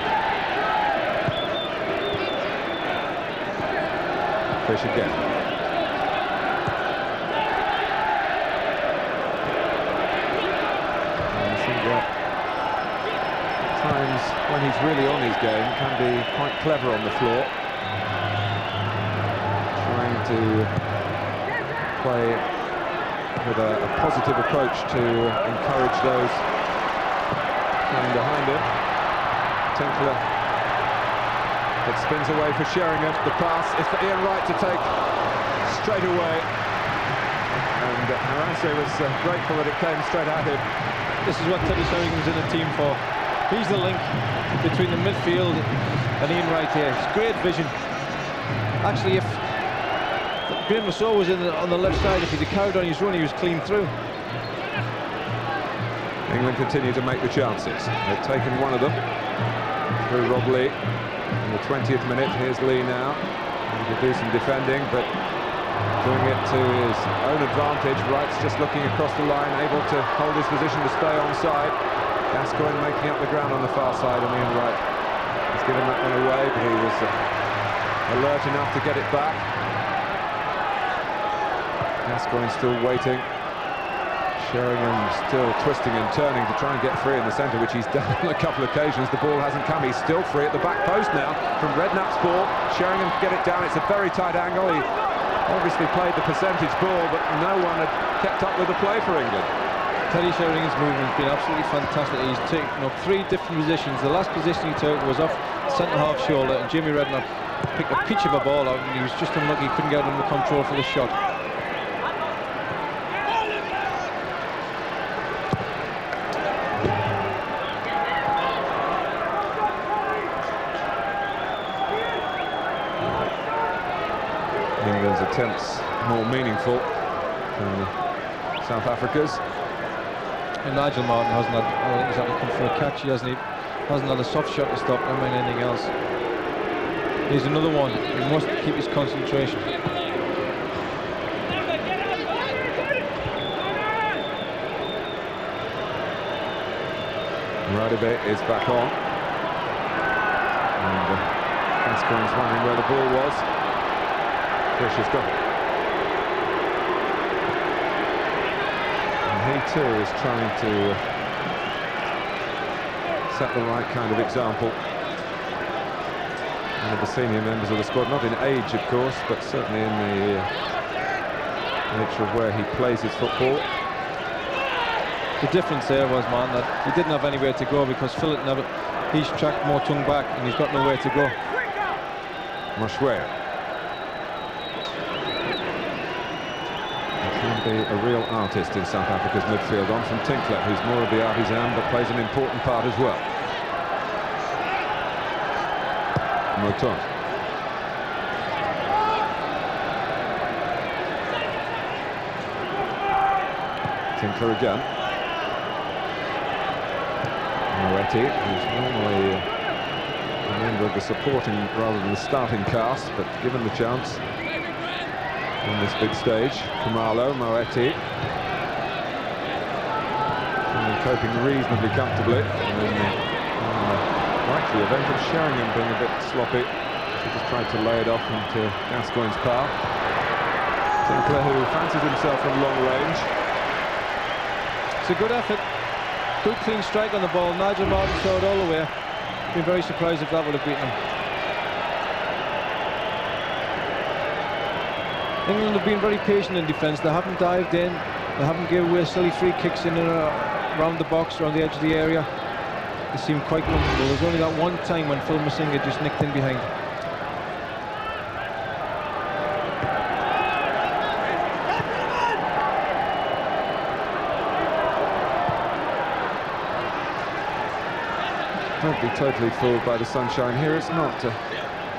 Fish again. Times when he's really on his game can be quite clever on the floor, trying to play with a positive approach to encourage those playing behind him. Tinkler, it spins away for Sheringham. The pass is for Ian Wright to take straight away, and Haranse was grateful that it came straight at him. This is what Teddy Sheringham's in a team for. He's the link between the midfield and Ian Wright here. It's great vision. Actually, if Graham Lasso was on the left side, if he'd carried on his run, he was clean through. England continue to make the chances. They've taken one of them through Rob Lee in the 20th minute. Here's Lee now. He could do some defending, but doing it to his own advantage. Wright's just looking across the line, able to hold his position to stay onside. Gascoigne making up the ground on the far side, and Ian Wright has given that one away, but he was alert enough to get it back. Gascoigne still waiting. Sheringham still twisting and turning to try and get free in the centre, which he's done on a couple of occasions. The ball hasn't come. He's still free at the back post now from Redknapp's ball. Sheringham can get it down. It's a very tight angle. He obviously played the percentage ball, but no one had kept up with the play for England. Teddy Sheringham's movement has been absolutely fantastic. He's taken up 3 different positions. The last position he took was off centre-half shoulder, and Jamie Redknapp picked a pitch of a ball out, and he was just unlucky he couldn't get under control for the shot. England's attempts more meaningful than South Africa's. And Nigel Martyn hasn't had, exactly come for a catch. He hasn't had a soft shot to stop, never mind anything else. Here's another one. He must keep his concentration. Radebe is back on. And Gascoigne's wondering where the ball was. Fish has got it. And he too is trying to set the right kind of example. One of the senior members of the squad, not in age of course, but certainly in the nature of where he plays his football. The difference there was, man, that he didn't have anywhere to go because Philip never, he's tracked more tongue back and he's got nowhere to go. Moshwea. Be a real artist in South Africa's midfield, on from Tinkler, who's more of the artisan but plays an important part as well. Moton. Tinkler again. Moeti, who's normally a member of the supporting rather than the starting cast, but given the chance on this big stage. Khumalo, Moeti, coping reasonably comfortably, and then likely event of Sheringham being a bit sloppy. He just tried to lay it off into Gascoigne's path. Tinkler, who fancies himself from long range. It's a good effort, good clean strike on the ball. Nigel Martyn saw it all the way. Been very surprised if that would have beaten him. England have been very patient in defence. They haven't dived in, they haven't given away silly free kicks in and around the box, around the edge of the area. They seem quite comfortable. There's only that one time when Phil Masinga just nicked in behind. Don't be totally fooled by the sunshine here. It's not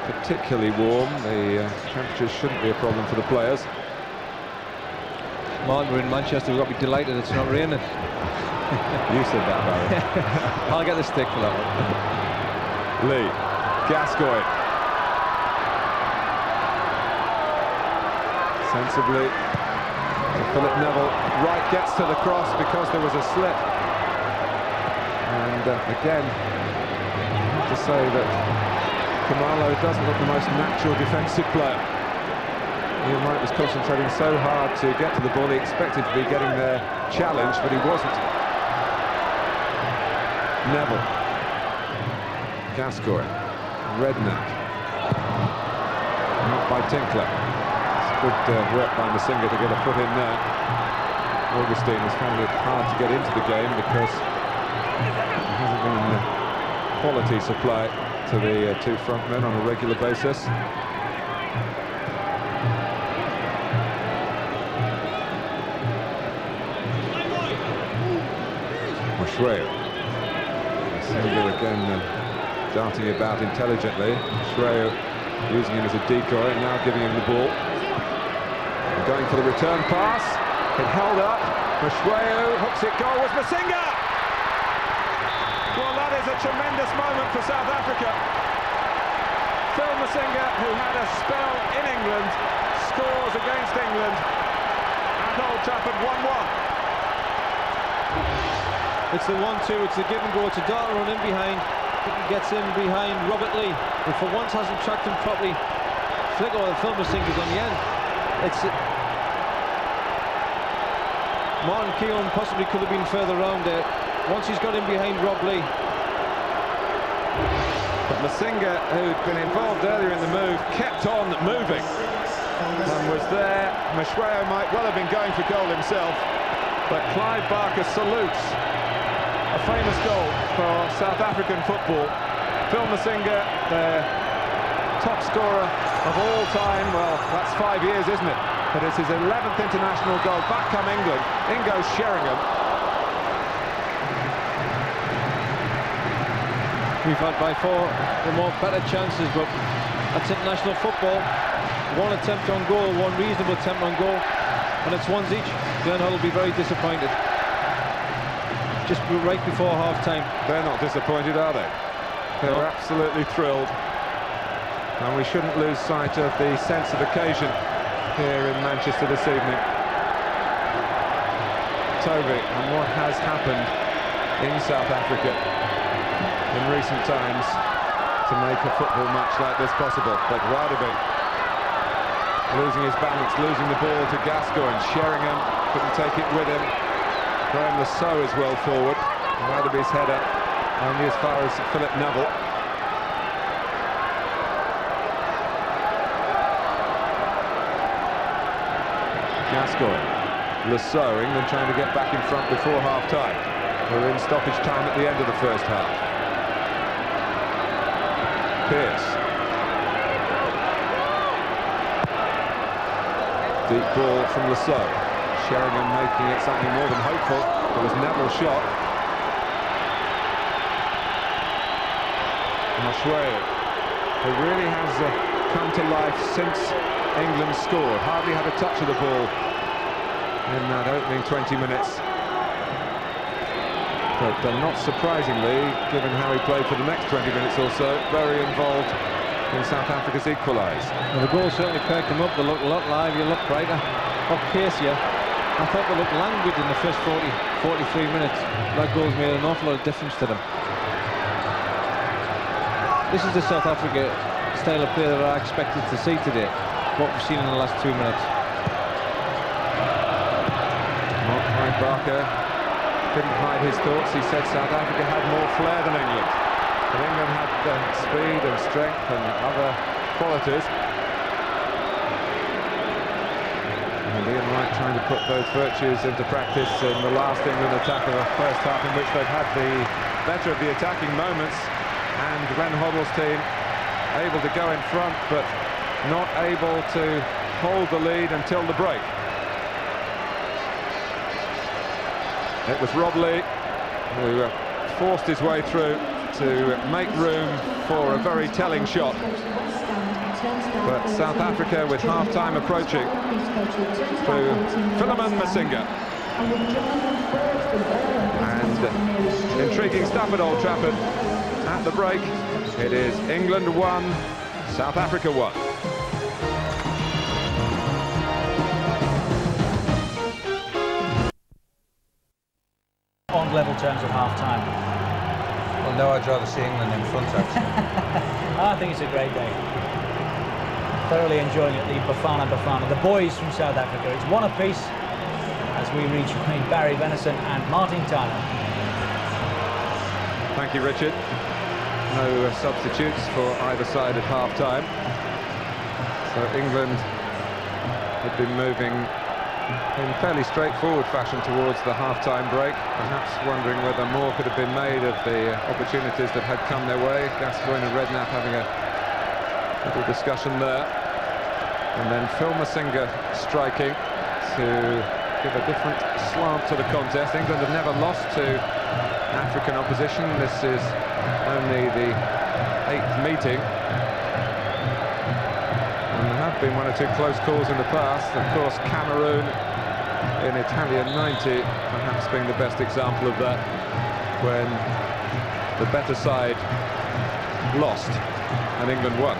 particularly warm. The temperatures shouldn't be a problem for the players. Martin, we're in Manchester, we've got to be delighted it's not raining. You said that, Barry. I'll get the stick for that one. Lee, Gascoigne. Sensibly to Philip Neville. Wright gets to the cross because there was a slip. And again, I have to say that Khumalo doesn't look the most natural defensive player. Ian Wright was concentrating so hard to get to the ball. He expected to be getting their challenge, but he wasn't. Neville. Gascoigne. Redknapp. Not by Tinkler. It's good work by Masinga to get a foot in there. Augustine has found it hard to get into the game because there hasn't been quality supply to the two front men on a regular basis. Moshwea. Masinga again darting about intelligently. Moshwea using him as a decoy and now giving him the ball. And going for the return pass. It held up. Mashweu hooks it. Goal was Masinga! Well, that is a tremendous moment for South Africa. Phil Masinga, who had a spell in England, scores against England at Old Trafford, 1-1. It's the 1-2, it's the give and go. It's a dart run in behind. He gets in behind Robert Lee, who for once hasn't tracked him properly. Flick over the Phil Masinga's on the end. It's Martin Keown possibly could have been further around there. Once he's got in behind Rob Lee. But Masinga, who'd been involved earlier in the move, kept on moving and was there. Mashweu might well have been going for goal himself, but Clive Barker salutes a famous goal for South African football. Phil Masinga, their top scorer of all time. Well, that's 5 years, isn't it? But it's his 11th international goal. Back come England. In goes Sheringham. We've had by far the more better chances, but that's international football. One attempt on goal, one reasonable attempt on goal, and it's ones each. Glenn Hull will be very disappointed. Just right before half-time. They're not disappointed, are they? They're absolutely thrilled. And we shouldn't lose sight of the sense of occasion here in Manchester this evening. Toby, and what has happened in South Africa in recent times to make a football match like this possible. But Radebe losing his balance, losing the ball to Gascoigne. Sheringham couldn't take it with him. Graham Lasso is well forward. Radebe's header only as far as Philip Neville. Gascoigne, Lasso, England trying to get back in front before half-time. We're in stoppage time at the end of the first half. Pearce. Deep ball from Lasso. Sheringham making it something more than hopeful. There was Neville's shot. Mashweu, who really has come to life since England scored. Hardly had a touch of the ball in that opening 20 minutes. But not surprisingly, given how he played for the next 20 minutes or so, very involved in South Africa's equalise. Well, the goal certainly perked them up. They looked a lot livelier, looked brighter, up pacier. I thought they looked languid in the first 43 minutes. That goal's made an awful lot of difference to them. This is the South Africa style of play that I expected to see today, what we've seen in the last 2 minutes. Mark Barker didn't hide his thoughts. He said South Africa had more flair than England. But England had speed and strength and other qualities. And Ian Wright trying to put those virtues into practice in the last England attack of the first half, in which they've had the better of the attacking moments. And Glenn Hoddle's team able to go in front, but not able to hold the lead until the break. It was Rob Lee who forced his way through to make room for a very telling shot. But South Africa, with half-time approaching, through Philemon Masinga. And intriguing stuff at Old Trafford. At the break, it is England 1, South Africa 1. On level terms at half-time. Well, no, I'd rather see England in front, actually. I think it's a great day. Thoroughly enjoying it, the Bafana Bafana. The boys from South Africa. It's one apiece as we rejoin Barry Venison and Martin Tyler. Thank you, Richard. No substitutes for either side at half-time. So England had been moving in fairly straightforward fashion towards the half-time break, perhaps wondering whether more could have been made of the opportunities that had come their way. Gascoigne and Redknapp having a little discussion there. And then Phil Masinga striking to give a different slant to the contest. England have never lost to African opposition. This is only the 8th meeting. been one or two close calls in the past. Of course, Cameroon in Italia 90 perhaps being the best example of that, when the better side lost and England won.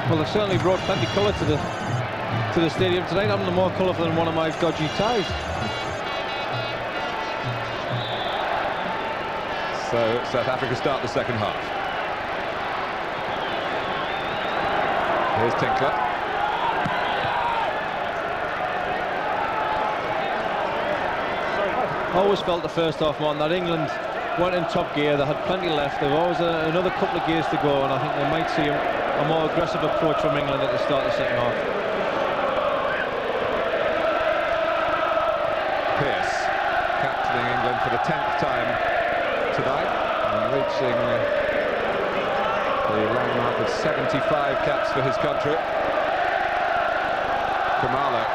Well, they've certainly brought plenty of colour to the stadium tonight. I'm more colourful than one of my dodgy ties. So South Africa start the second half. Here's Tinkler. I always felt the first half, Martin, that England weren't in top gear. They had plenty left. They've always another couple of gears to go, and I think they might see a more aggressive approach from England at the start of the second half. Pearce, captaining England for the 10th time tonight, and reaching the landmark of 75 caps for his country. Khumalo.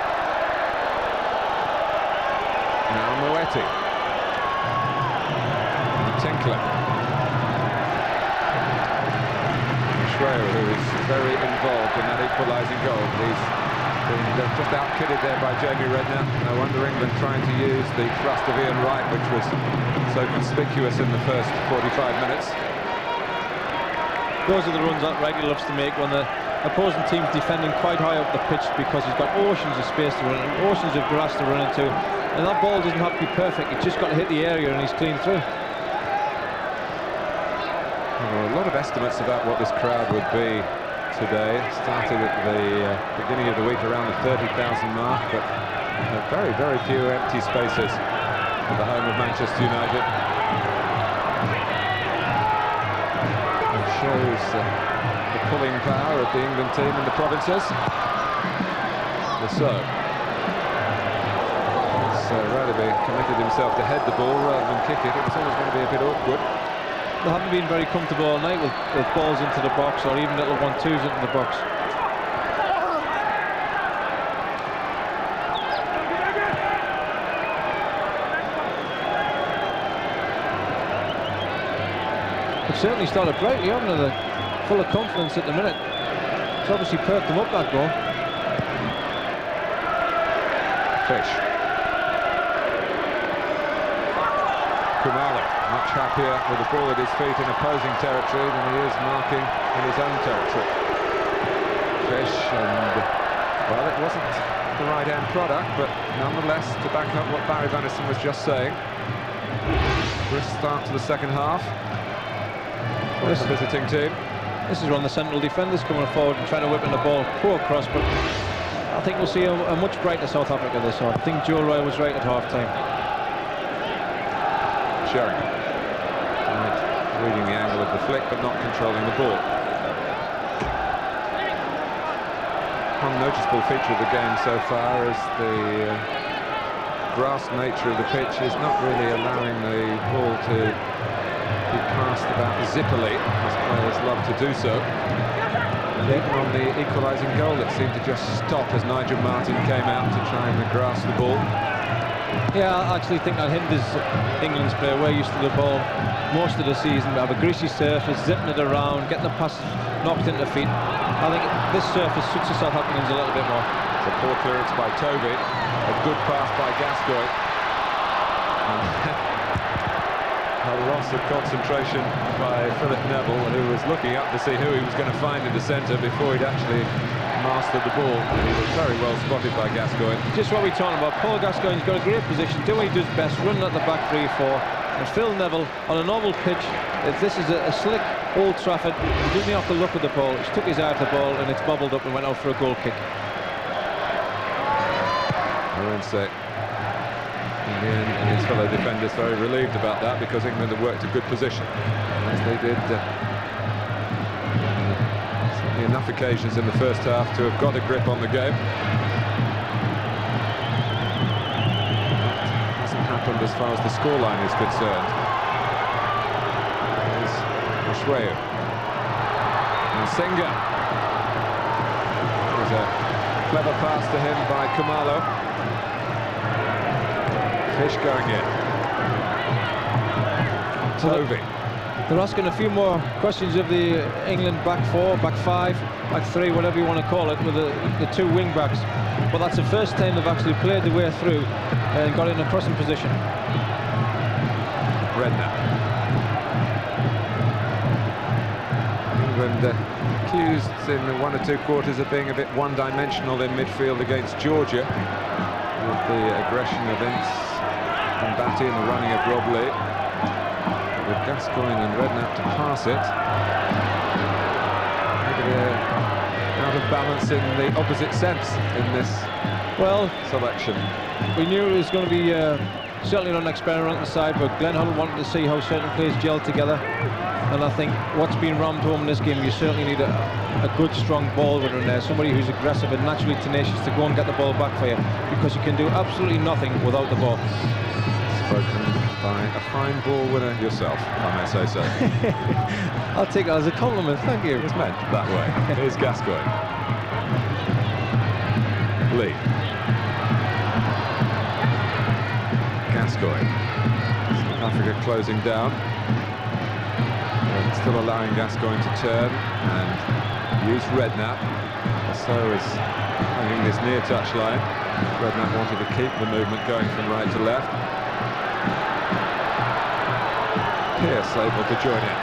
Now Moeti. Tinkler. Schreier, who is very involved in that equalising goal. He's been just out-kidded there by Jamie Redknapp. No wonder England trying to use the thrust of Ian Wright, which was so conspicuous in the first 45 minutes. Those are the runs that Wright loves to make when the opposing team's defending quite high up the pitch, because he's got oceans of space to run and oceans of grass to run into. And that ball doesn't have to be perfect, it's just got to hit the area and he's clean through. Well, a lot of estimates about what this crowd would be today. Started at the beginning of the week around the 30,000 mark, but very, very few empty spaces at the home of Manchester United. It shows the pulling power of the England team in the provinces. So Radaby committed himself to head the ball rather than kick it. It was always going to be a bit awkward. They haven't been very comfortable all night with balls into the box, or even little 1-2s into the box. They've certainly started brightly, haven't they? They're full of confidence at the minute. It's obviously perked them up, that goal. Fish. Khumalo, much happier with the ball at his feet in opposing territory than he is marking in his own territory. Fish, and well, it wasn't the right end product, but nonetheless, to back up what Barry Vanison was just saying, brisk start to the second half for the visiting team. This is one of the central defenders coming forward and trying to whip in the ball, poor cross, but I think we'll see a much brighter South Africa this half. I think Joe Roy was right at half-time. Sheringham. Right, reading the angle of the flick, but not controlling the ball. One noticeable feature of the game so far is the grass nature of the pitch is not really allowing the ball to be passed about zippily, as players love to do so. And even on the equalising goal, it seemed to just stop as Nigel Martyn came out to try and grasp the ball. Yeah, I actually think that hinders England's play. We're used to the ball most of the season. We have a greasy surface, zipping it around, getting the pass knocked into feet. I think this surface suits the South Africans a little bit more. It's a poor clearance by Toby, a good pass by Gascoigne. A loss of concentration by Philip Neville, who was looking up to see who he was going to find in the centre before he'd actually mastered the ball. And he was very well spotted by Gascoigne. Just what we're talking about. Paul Gascoigne's got a great position, doing what he does best, running at the back 3-4. And Phil Neville, on a normal pitch, if this is a slick Old Trafford, he doesn't have to look at the ball. He just took his eye off the ball and it's bobbled up and went out for a goal kick. Morense, in the end, and his fellow defenders very relieved about that, because England have worked a good position, as they did certainly enough occasions in the first half to have got a grip on the game. That hasn't happened as far as the scoreline is concerned. There's Oshweyu and Singer. There's a clever pass to him by Khumalo. Fish going in. Toby. They're asking a few more questions of the England back four, back five, back three, whatever you want to call it, with the two wing backs. But that's the first time they've actually played the way through and got in a crossing position. Redknapp. England accused in one or two quarters of being a bit one-dimensional in midfield against Georgia, with the aggression of Ince and Batty and the running of Rob Lee. With Gascoigne and Redknapp to pass it. Maybe they're out of balance in the opposite sense in this selection. We knew it was going to be certainly not an experiment on the side, but Glenn Huddle wanted to see how certain players gel together. And I think what's been rammed home in this game, you certainly need a good, strong ball winner in there, somebody who's aggressive and naturally tenacious to go and get the ball back for you, because you can do absolutely nothing without the ball. Spoken by a fine ball winner yourself, I may say so. I'll take that as a compliment, thank you. It's meant that way. Here's Gascoigne. Lee. Gascoigne. South Africa closing down. And still allowing Gascoigne to turn and use Redknapp. So is hanging this near touchline. Redknapp wanted to keep the movement going from right to left. Pearce able to join in.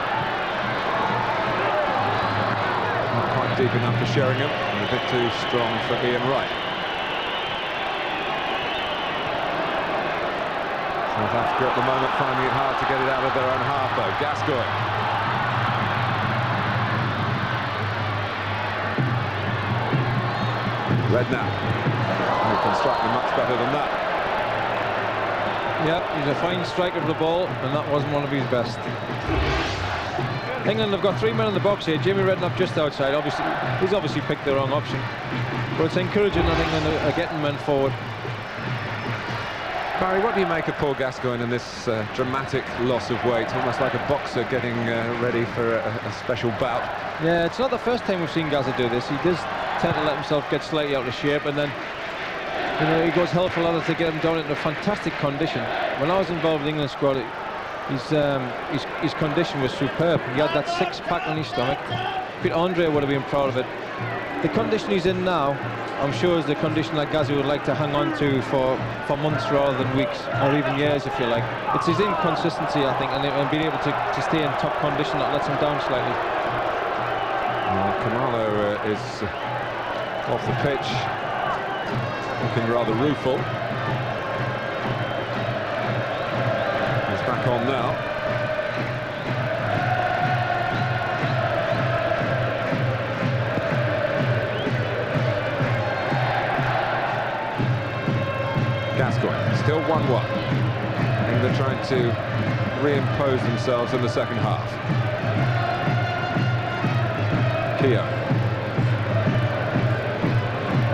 Not quite deep enough for Sheringham, and a bit too strong for Ian Wright. South Africa at the moment finding it hard to get it out of their own half though. Gascoigne. Redknapp. He can strike them much better than that. Yeah, he's a fine striker of the ball, and that wasn't one of his best. England have got 3 men in the box here. Jamie Redknapp just outside. He's obviously picked the wrong option, but it's encouraging that England are getting men forward. Barry, what do you make of Paul Gascoigne and this dramatic loss of weight, almost like a boxer getting ready for a special bout? Yeah, it's not the first time we've seen Gazza do this. He does tend to let himself get slightly out of shape, and then he goes hell for leather to get him down into fantastic condition. When I was involved in the England squad, his condition was superb. He had that six-pack on his stomach. Peter Andre would have been proud of it. The condition he's in now, I'm sure, is the condition that Gazza would like to hang on to for months rather than weeks, or even years, if you like. It's his inconsistency, I think, and being able to stay in top condition that lets him down slightly. Khumalo is off the pitch, looking rather rueful. He's back on now. Gascoigne, still 1-1. England trying to reimpose themselves in the second half. Keogh.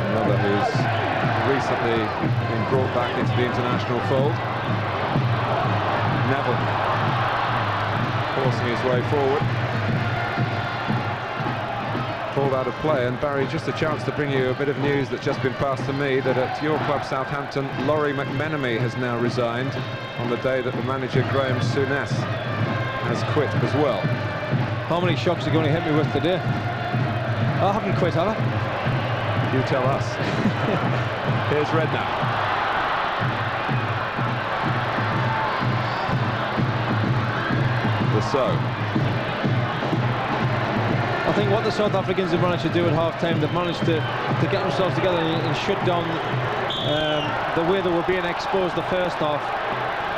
Another who's recently been brought back into the international fold. Neville forcing his way forward. Pulled out of play, and Barry, just a chance to bring you a bit of news that's just been passed to me, that at your club Southampton, Laurie McMenemy has now resigned on the day that the manager Graham Souness has quit as well. How many shocks are you going to hit me with today? I haven't quit, have I? You tell us. Here's Redknapp. So I think what the South Africans have managed to do at half-time, they've managed to get themselves together and shut down the way they were being exposed the first half.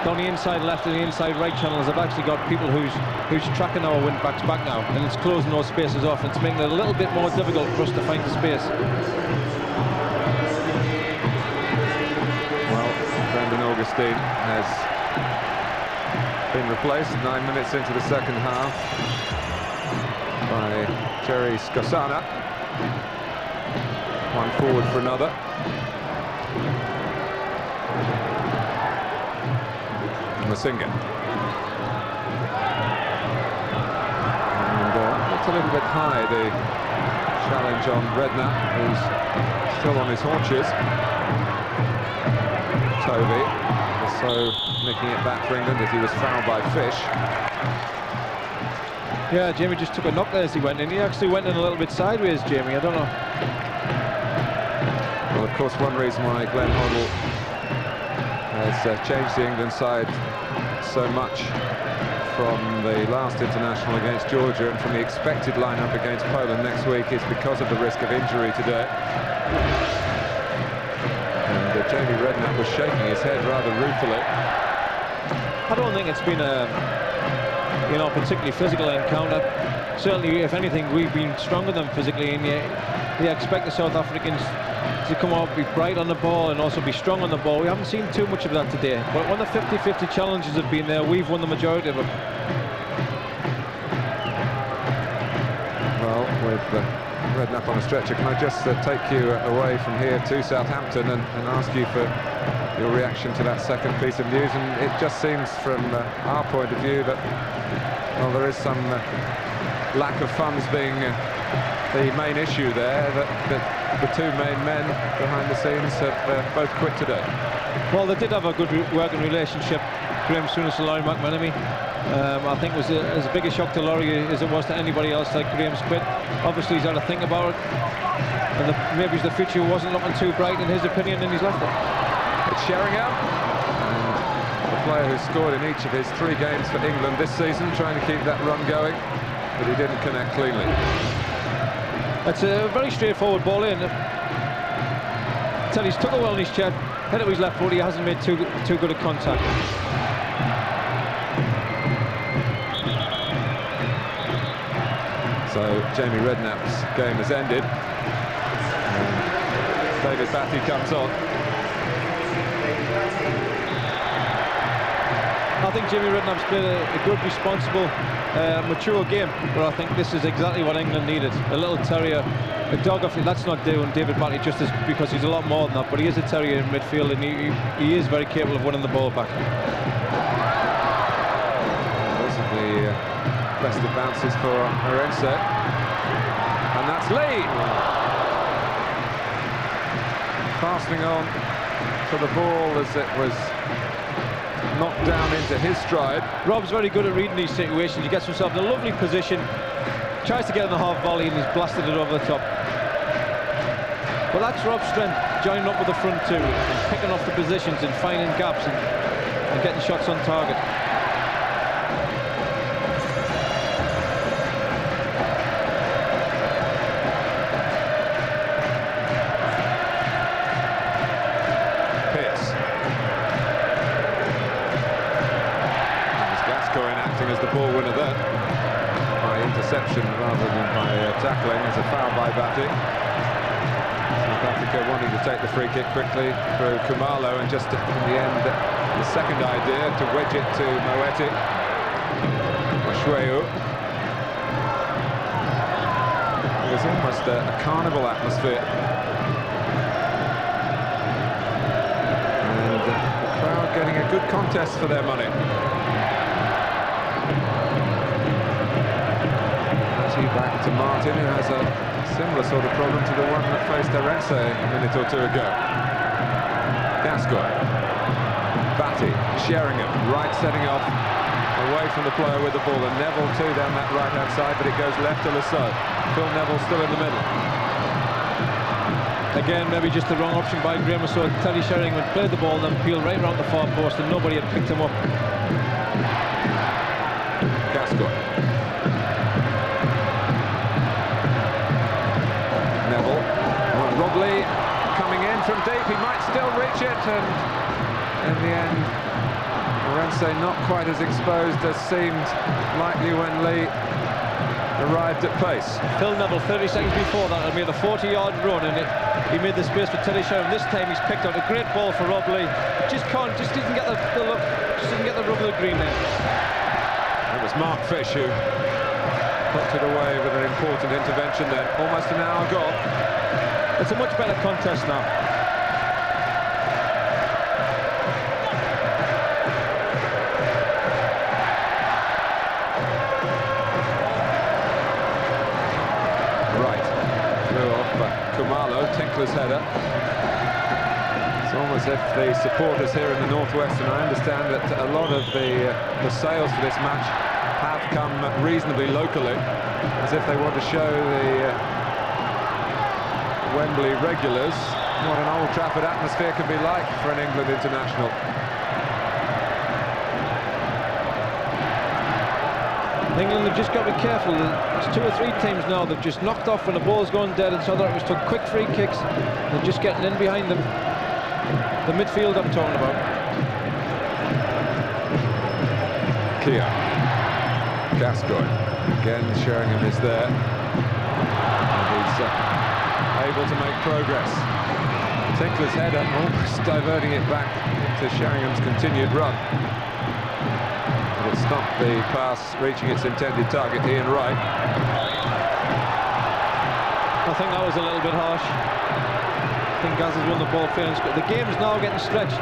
Down the inside left and the inside right channels, they've actually got people who's tracking our wing-backs back now, and it's closing those spaces off. It's making it a little bit more difficult for us to find the space. Well, Brendan Augustine has been replaced 9 minutes into the second half by Jerry Skosana. One forward for another. Masinga. And looks a little bit high, the challenge on Redknapp, who's still on his haunches. Tovey. So nicking it back for England as he was fouled by Fish. Yeah, Jamie just took a knock there as he went in. He actually went in a little bit sideways, Jamie. I don't know. Well, of course, one reason why Glenn Hoddle has changed the England side so much from the last international against Georgia and from the expected lineup against Poland next week is because of the risk of injury today. And Jamie Redknapp was shaking his head rather ruefully. I don't think it's been a particularly physical encounter. Certainly, if anything, we've been stronger than physically, and you expect the South Africans to come out, be bright on the ball and also be strong on the ball. We haven't seen too much of that today, but when the 50-50 challenges have been there, we've won the majority of them. Well, with Redknapp on a stretcher, can I just take you away from here to Southampton and ask you for your reaction to that second piece of news? And it just seems from our point of view that, well, there is some lack of funds being the main issue there, that the two main men behind the scenes have both quit today. Well, they did have a good working relationship, Graham Souness and Laurie McMenemy. I think it was as big a shock to Laurie as it was to anybody else that Graham's quit. Obviously he's had to think about it, and maybe the future wasn't looking too bright in his opinion, and he's left it. It's Sheringham, and the player who scored in each of his 3 games for England this season, trying to keep that run going, but he didn't connect cleanly. It's a very straightforward ball in. Telly's took a well in his chest, hit it with his left foot. He hasn't made too good a contact. So Jamie Redknapp's game has ended. And David Batty comes on. I think Jamie Redknapp's played a good, responsible, mature game, but I think this is exactly what England needed. A little terrier, a dog. That's not doing David Batty justice, because he's a lot more than that, but he is a terrier in midfield, and he is very capable of winning the ball back. Those are the best of bounces for Orense. And that's Lee! Fastening on to the ball as it was knocked down into his stride. Rob's very good at reading these situations. He gets himself in a lovely position, tries to get in the half volley, and he's blasted it over the top. But that's Rob's strength, joining up with the front two and picking off the positions and finding gaps and getting shots on target. Rather than by tackling, as a foul by Batty. South Africa wanting to take the free kick quickly through Khumalo, and just in the end, the second idea to wedge it to Moeti. Mashweu. It was almost a carnival atmosphere. And the crowd getting a good contest for their money. Back to Martin, who has a similar sort of problem to the one that faced Orense a minute or two ago. Gascoigne. Batty, Sheringham, right setting off, away from the player with the ball, and Neville too down that right-hand side, but it goes left to Lasso. Phil Neville still in the middle. Again, maybe just the wrong option by Graham. So Teddy Sheringham played the ball and then peeled right around the far post, and nobody had picked him up. Gascoigne. Rob Lee coming in from deep, he might still reach it, and in the end Orense not quite as exposed as seemed likely when Lee arrived at pace. Phil Neville 30 seconds before that had made a 40-yard run, and he made the space for Teddy Sheringham. This time he's picked out a great ball for Rob Lee. Just didn't get the look, just didn't get the rub of the green there. It was Mark Fish who knocked it away with an important intervention then. Almost an hour gone. It's a much better contest now. Right. Through off Khumalo, Tinkler's header. It's almost as if the supporters here in the northwest, and I understand that a lot of the sales for this match have come reasonably locally, as if they want to show the Wembley regulars what an Old Trafford atmosphere can be like for an England international. England have just got to be careful. There's 2 or 3 teams now that just knocked off when the ball's gone dead, and so that it was took quick free kicks. They're just getting in behind them. The midfield I'm talking about. Keogh. Gascoigne. Again, Sheringham is there. And he's able to make progress. Tinkler's header almost diverting it back to Sheringham's continued run. But it stopped the pass reaching its intended target, Ian Wright. I think that was a little bit harsh. I think Gaz has won the ball fair and square. The game is now getting stretched.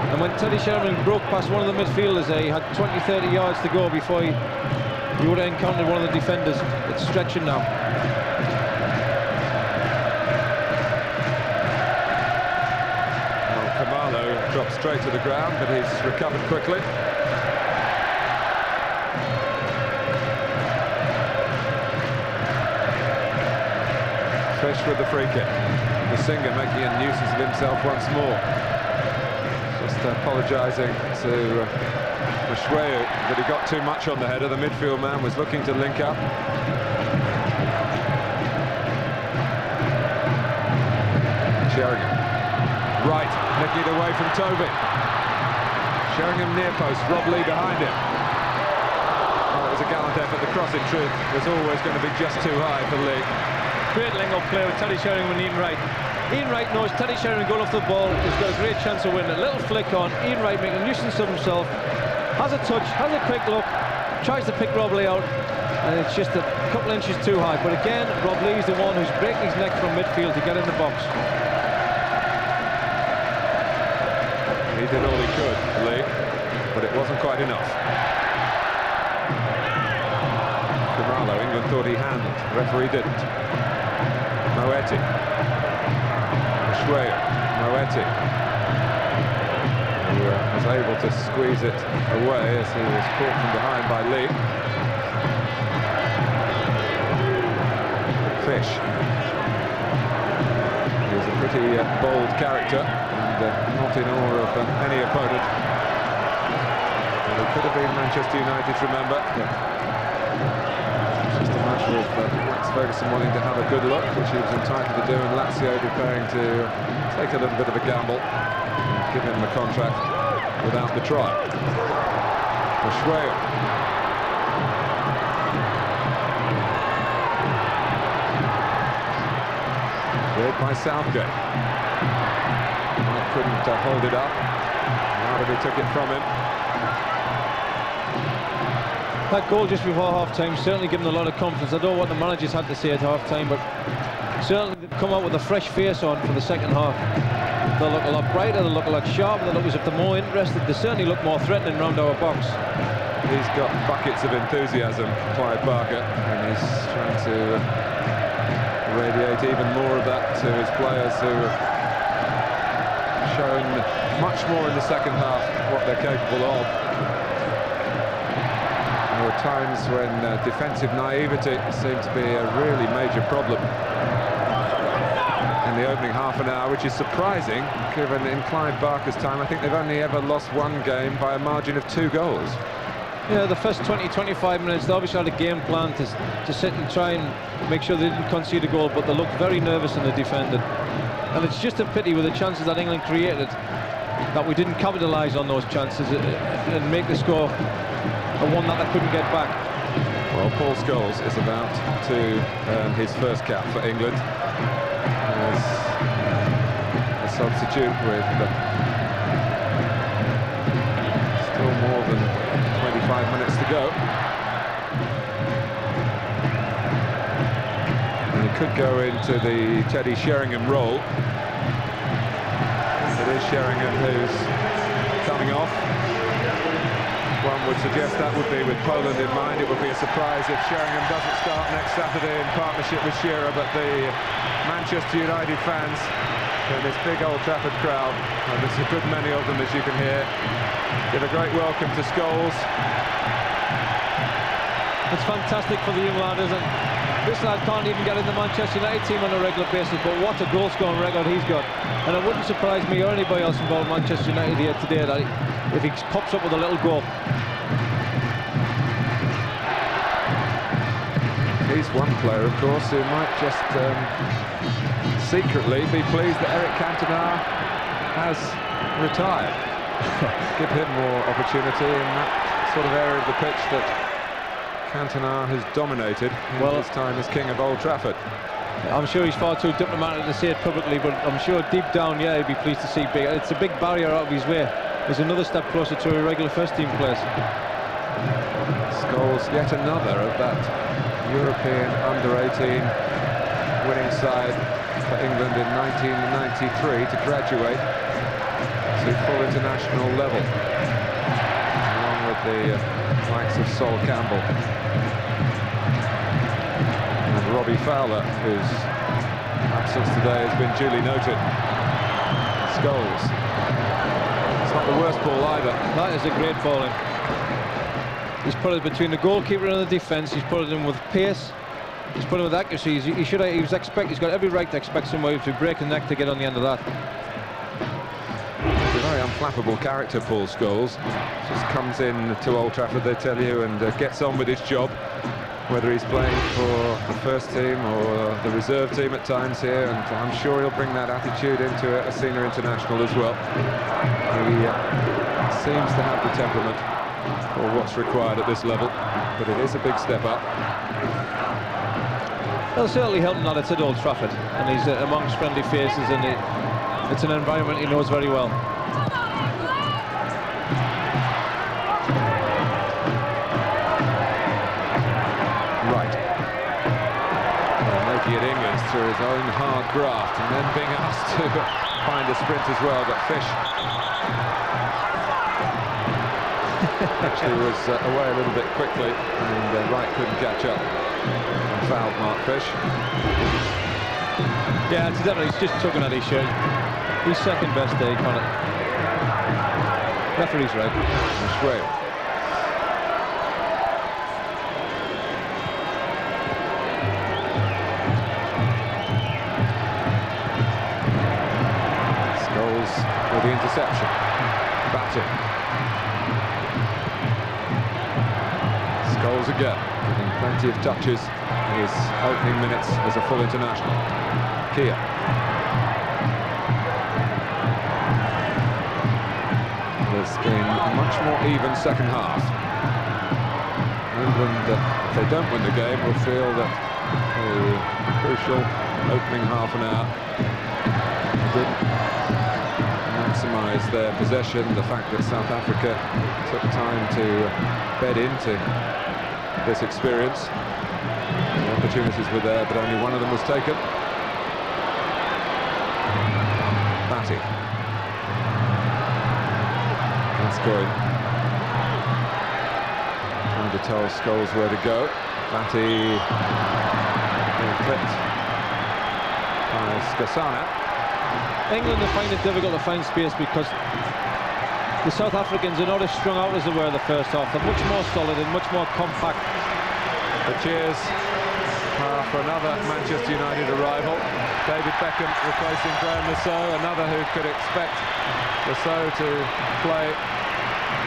And when Teddy Sheringham broke past one of the midfielders there, he had 20-30 yards to go before he would have encountered one of the defenders. It's stretching now. Well, Khumalo dropped straight to the ground, but he's recovered quickly. Fish with the free kick. Masinga making a nuisance of himself once more. Just apologising to Mashweu that he got too much on the header. The midfield man was looking to link up. Sheringham. Right, nicking it away from Toby. Sheringham near post, Rob Lee behind him. Oh, it was a gallant effort. The cross, in truth, was always going to be just too high for Lee. Great link-up play with Teddy Sheringham and Ian Wright. Ian Wright knows Teddy Sheringham going off the ball. He's got a great chance of winning. A little flick on. Ian Wright making a nuisance of himself. Has a touch, has a quick look, tries to pick Rob Lee out, and it's just a couple inches too high. But again, Rob Lee's the one who's breaking his neck from midfield to get in the box. He did all he could, Lee, but it wasn't quite enough. Khumalo, England thought he handled. The referee didn't. Moeti. Mashweu. Moeti. Who was able to squeeze it away as he was caught from behind by Lee. Fish. He was a pretty bold character and not in awe of any opponent. Well, it could have been Manchester United, remember. Yeah. Just a matter of Max Ferguson wanting to have a good look, which he was entitled to do, and Lazio preparing to take a little bit of a gamble and give him the contract without the try. Mashweu. Cleared by Southgate. Mike couldn't hold it up. Nardi took it from him. That goal just before half-time certainly given a lot of confidence. I don't know what the managers had to say at half-time, but certainly they've come out with a fresh face on for the second half. They'll look a lot brighter, they'll look a lot sharper, they'll look as if they're more interested. They certainly look more threatening round our box. He's got buckets of enthusiasm, Clive Barker, and he's trying to radiate even more of that to his players who have shown much more in the second half what they're capable of. There were times when defensive naivety seemed to be a really major problem in the opening half an hour, which is surprising given in Clive Barker's time I think they've only ever lost one game by a margin of 2 goals. Yeah, the first 20-25 minutes they obviously had a game plan to sit and try and make sure they didn't concede a goal, but they looked very nervous in the defending. And it's just a pity with the chances that England created that we didn't capitalise on those chances and make the score a one that they couldn't get back. Well, Paul Scholes is about to earn his first cap for England as a substitute with still more than 25 minutes to go. And he could go into the Teddy Sheringham role. It is Sheringham who's coming off. One would suggest that would be with Poland in mind. It would be a surprise if Sheringham doesn't start next Saturday in partnership with Shearer, but the Manchester United fans in this big Old Trafford crowd, and there's a good many of them as you can hear, give a great welcome to Scholes. It's fantastic for the young lad, isn't it? This lad can't even get in the Manchester United team on a regular basis, but what a goal-scoring record he's got. And it wouldn't surprise me or anybody else involved in Manchester United here today that if he pops up with a little goal. He's one player, of course, who might just secretly be pleased that Eric Cantona has retired. Give him more opportunity in that sort of area of the pitch that Cantona has dominated in his time as King of Old Trafford. I'm sure he's far too diplomatic to say it publicly, but I'm sure deep down, yeah, he'd be pleased to see big. It's a big barrier out of his way. There's another step closer to a regular first-team place. Scholes, yet another of that European under-18 winning side for England in 1993 to graduate to full international level, along with the likes of Sol Campbell and Robbie Fowler, whose absence today has been duly noted. Scholes. It's not the worst ball either. That is a great ball in. He's put it between the goalkeeper and the defence. He's put it in with pace. He's put it with accuracy. He's got every right to expect somebody to break the neck to get on the end of that. He's a very unflappable character, Paul Scholes. Just comes in to Old Trafford, they tell you, and gets on with his job, whether he's playing for the first team or the reserve team at times here, and I'm sure he'll bring that attitude into a senior international as well. He seems to have the temperament for what's required at this level, but it is a big step up. It'll certainly help that it's at Old Trafford, and he's amongst friendly faces, and it's an environment he knows very well. Right. Making it England through his own hard graft, and then being asked to find a sprint as well, but Fish actually was away a little bit quickly, and Wright couldn't catch up and fouled Mark Fish. Yeah, incidentally, he's just tugging at his shirt. He's second best day, Connor. Referee's right. Schwab. Scholes with the interception. Batting. Scholes again, getting plenty of touches in his opening minutes as a full international. Keogh. It's been a much more even second half. England, if they don't win the game, will feel that the crucial opening half an hour didn't maximise their possession. The fact that South Africa took time to bed into this experience. The opportunities were there, but only one of them was taken. Batty. That's going. Trying to tell Scholes where to go. Batty clipped by Skasana. England are finding it difficult to find space because the South Africans are not as strung out as they were in the first half. They're much more solid and much more compact. The cheers for another Manchester United arrival. David Beckham replacing Graham Lasso, another who could expect Lasso to play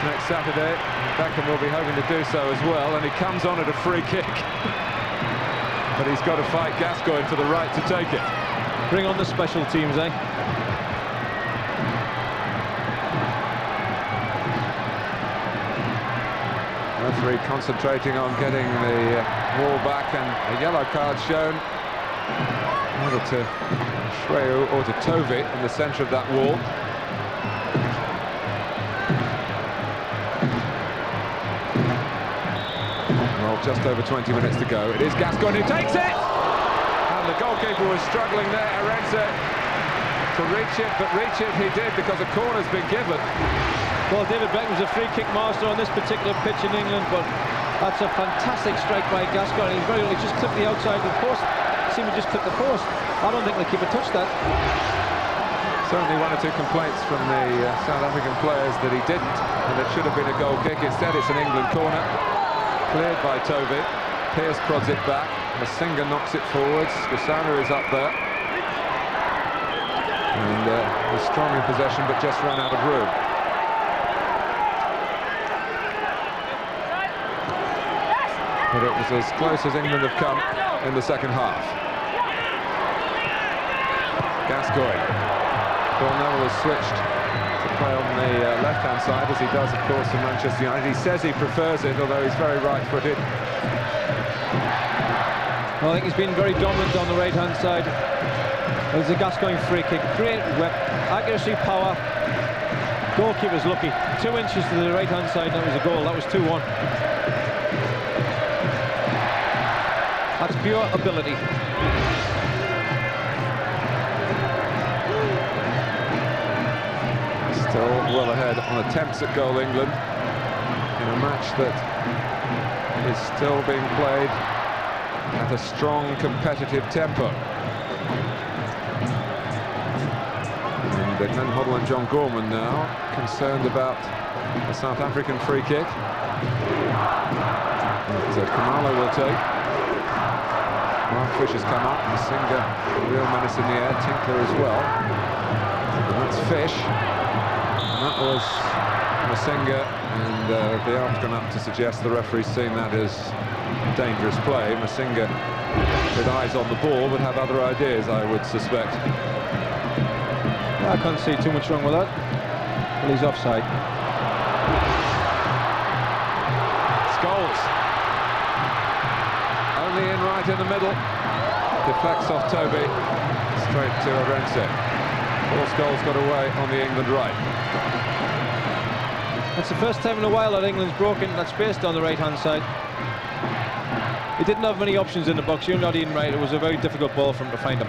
next Saturday. Beckham will be hoping to do so as well, and he comes on at a free kick. But he's got to fight Gascoigne for the right to take it. Bring on the special teams, eh? Referee concentrating on getting the ball back, and a yellow card shown either to Shreu or to Tovi in the centre of that wall. Well, just over 20 minutes to go. It is Gascoigne who takes it! And the goalkeeper was struggling there, Arenze, to reach it, but reach it he did because a corner's been given. Well, David Beckham's a free kick master on this particular pitch in England, but that's a fantastic strike by Gascoigne. He's just clipped the outside of the post. Seemed to just clip the post. I don't think the keeper touched that. Certainly one or two complaints from the South African players that he didn't, and it should have been a goal kick. Instead, it's an England corner. cleared by Toby. Pearce prods it back. Masinga knocks it forwards. Skosana is up there. And he's strong in possession, but just ran out of room. But it was as close as England have come in the second half. Gascoigne. Phil Neville has switched to play on the left-hand side, as he does, of course, for Manchester United. He says he prefers it, although he's very right-footed. Well, I think he's been very dominant on the right-hand side. There's a Gascoigne free kick. Great whip, accuracy, power. Goalkeeper's lucky. 2 inches to the right-hand side, that was a goal. That was 2-1. That's pure ability. Still well ahead on attempts at goal, England, in a match that is still being played at a strong competitive tempo. And Glenn Hoddle and John Gorman now concerned about the South African free kick that Khumalo will take. Mark Fisher's come up, Masinga, a real menace in the air, Tinkler as well. And that's Fish. And that was Masinga, and the arm's gone up to suggest the referee's seen that as dangerous play. Masinga with eyes on the ball, but have other ideas, I would suspect. I can't see too much wrong with that. Well, he's offside. Scholes. Only in right in the middle. Deflects off Toby. Straight to Arense. Paul Scholes got away on the England right. That's the first time in a while that England's broken that space down the right-hand side. He didn't have many options in the box. You're not in right. It was a very difficult ball for him to find him.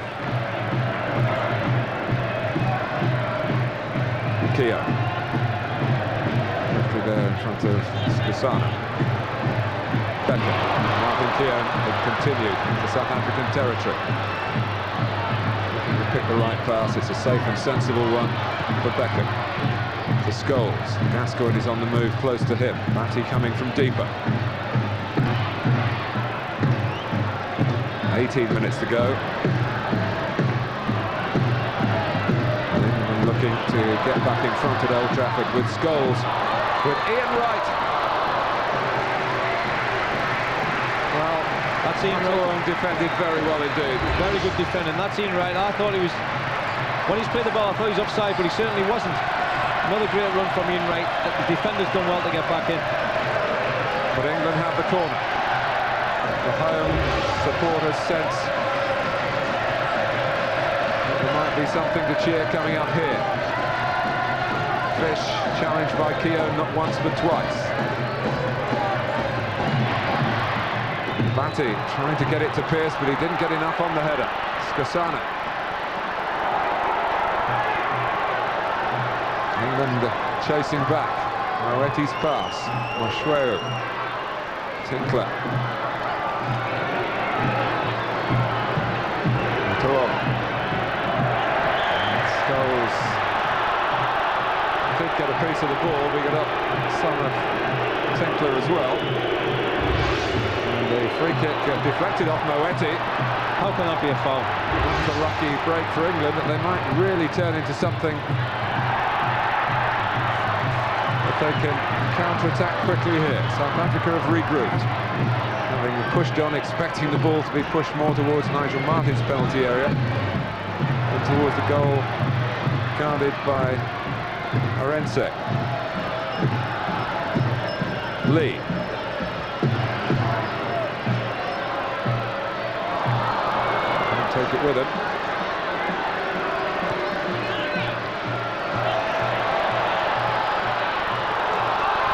Keogh. Lefty there in front of Skosana. Beckham. Martin Keown had continued into South African territory. Looking to pick the right pass. It's a safe and sensible one for Beckham. To Scholes. Gascoigne is on the move close to him. Batty coming from deeper. 18 minutes to go. And looking to get back in front at Old Trafford with Scholes, with Ian Wright. Well, that's Ian Wright. Defended very well indeed. Very good defending. That's Ian Wright. I thought he was, when he's played the ball, I thought he was offside, but he certainly wasn't. Another great run from Ian Wright. The defender's done well to get back in. But England have the corner. The home supporters sense that there might be something to cheer coming up here. Fish challenged by Keogh not once but twice. Batty trying to get it to Pearce, but he didn't get enough on the header. Skosana. England chasing back. Moeti's pass. Mosquera. Tinkler. Scholes did get a piece of the ball. We got up some of Tinkler as well. And the free kick deflected off Moeti. How can that be a foul? That's a lucky break for England, that they might really turn into something if they can counter-attack quickly here. South Africa have regrouped, having pushed on, expecting the ball to be pushed more towards Nigel Martin's penalty area than towards the goal guarded by Arense. Lee. Can't take it with him.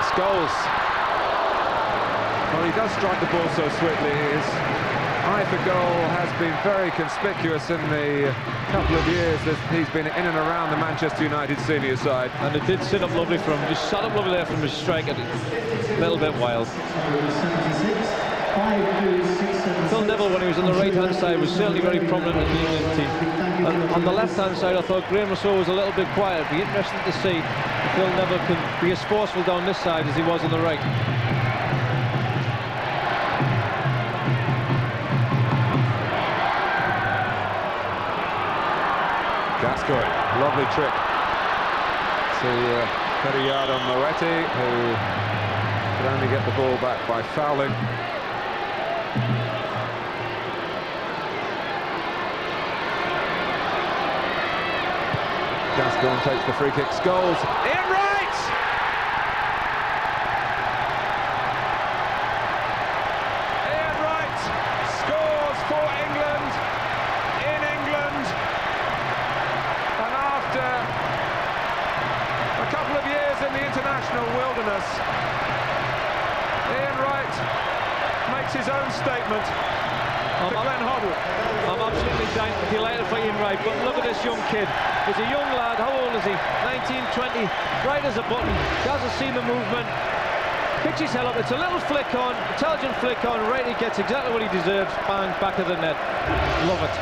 Scholes. Well, he does strike the ball so swiftly. His eye for goal has been very conspicuous in the couple of years that he's been in and around the Manchester United senior side. And it did sit up lovely for him. Just sat up lovely there from his strike. A little bit wild. Phil Neville, when he was on the right-hand side, was certainly very prominent in the England team. And on the left-hand side, I thought Graham Rousseau was a little bit quiet. It'd be interesting to see if Phil Neville can be as forceful down this side as he was on the right. Gascoigne, lovely trick to get a yard on Moetti, who could only get the ball back by fouling. Gascoigne takes the free kick. Scholes. Ian Wright! Ian Wright scores for England in England. And after a couple of years in the international wilderness, Ian Wright makes his own statement to Glenn Hoddle. I'm absolutely delighted for Ian Wright, but look at this young kid. He's a young lad. How old is he? 19, 20, right as a button. Doesn't see the movement. Picks his head up. It's a little flick on, intelligent flick on. Right, he gets exactly what he deserves. Bang, back of the net. Love it.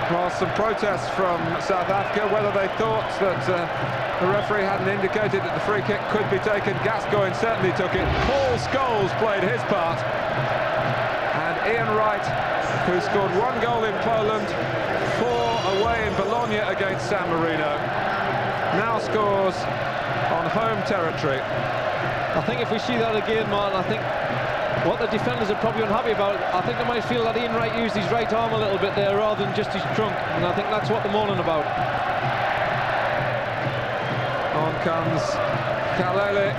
Well, some protests from South Africa, whether they thought that the referee hadn't indicated that the free kick could be taken. Gascoigne certainly took it. Paul Scholes played his part. And Ian Wright, who scored 1 goal in Poland, 4 away in Bologna against San Marino, now scores on home territory. I think if we see that again, Martin, I think what the defenders are probably unhappy about, I think they might feel that Ian Wright used his right arm a little bit there rather than just his trunk, and I think that's what they're moaning about. On comes Kalele.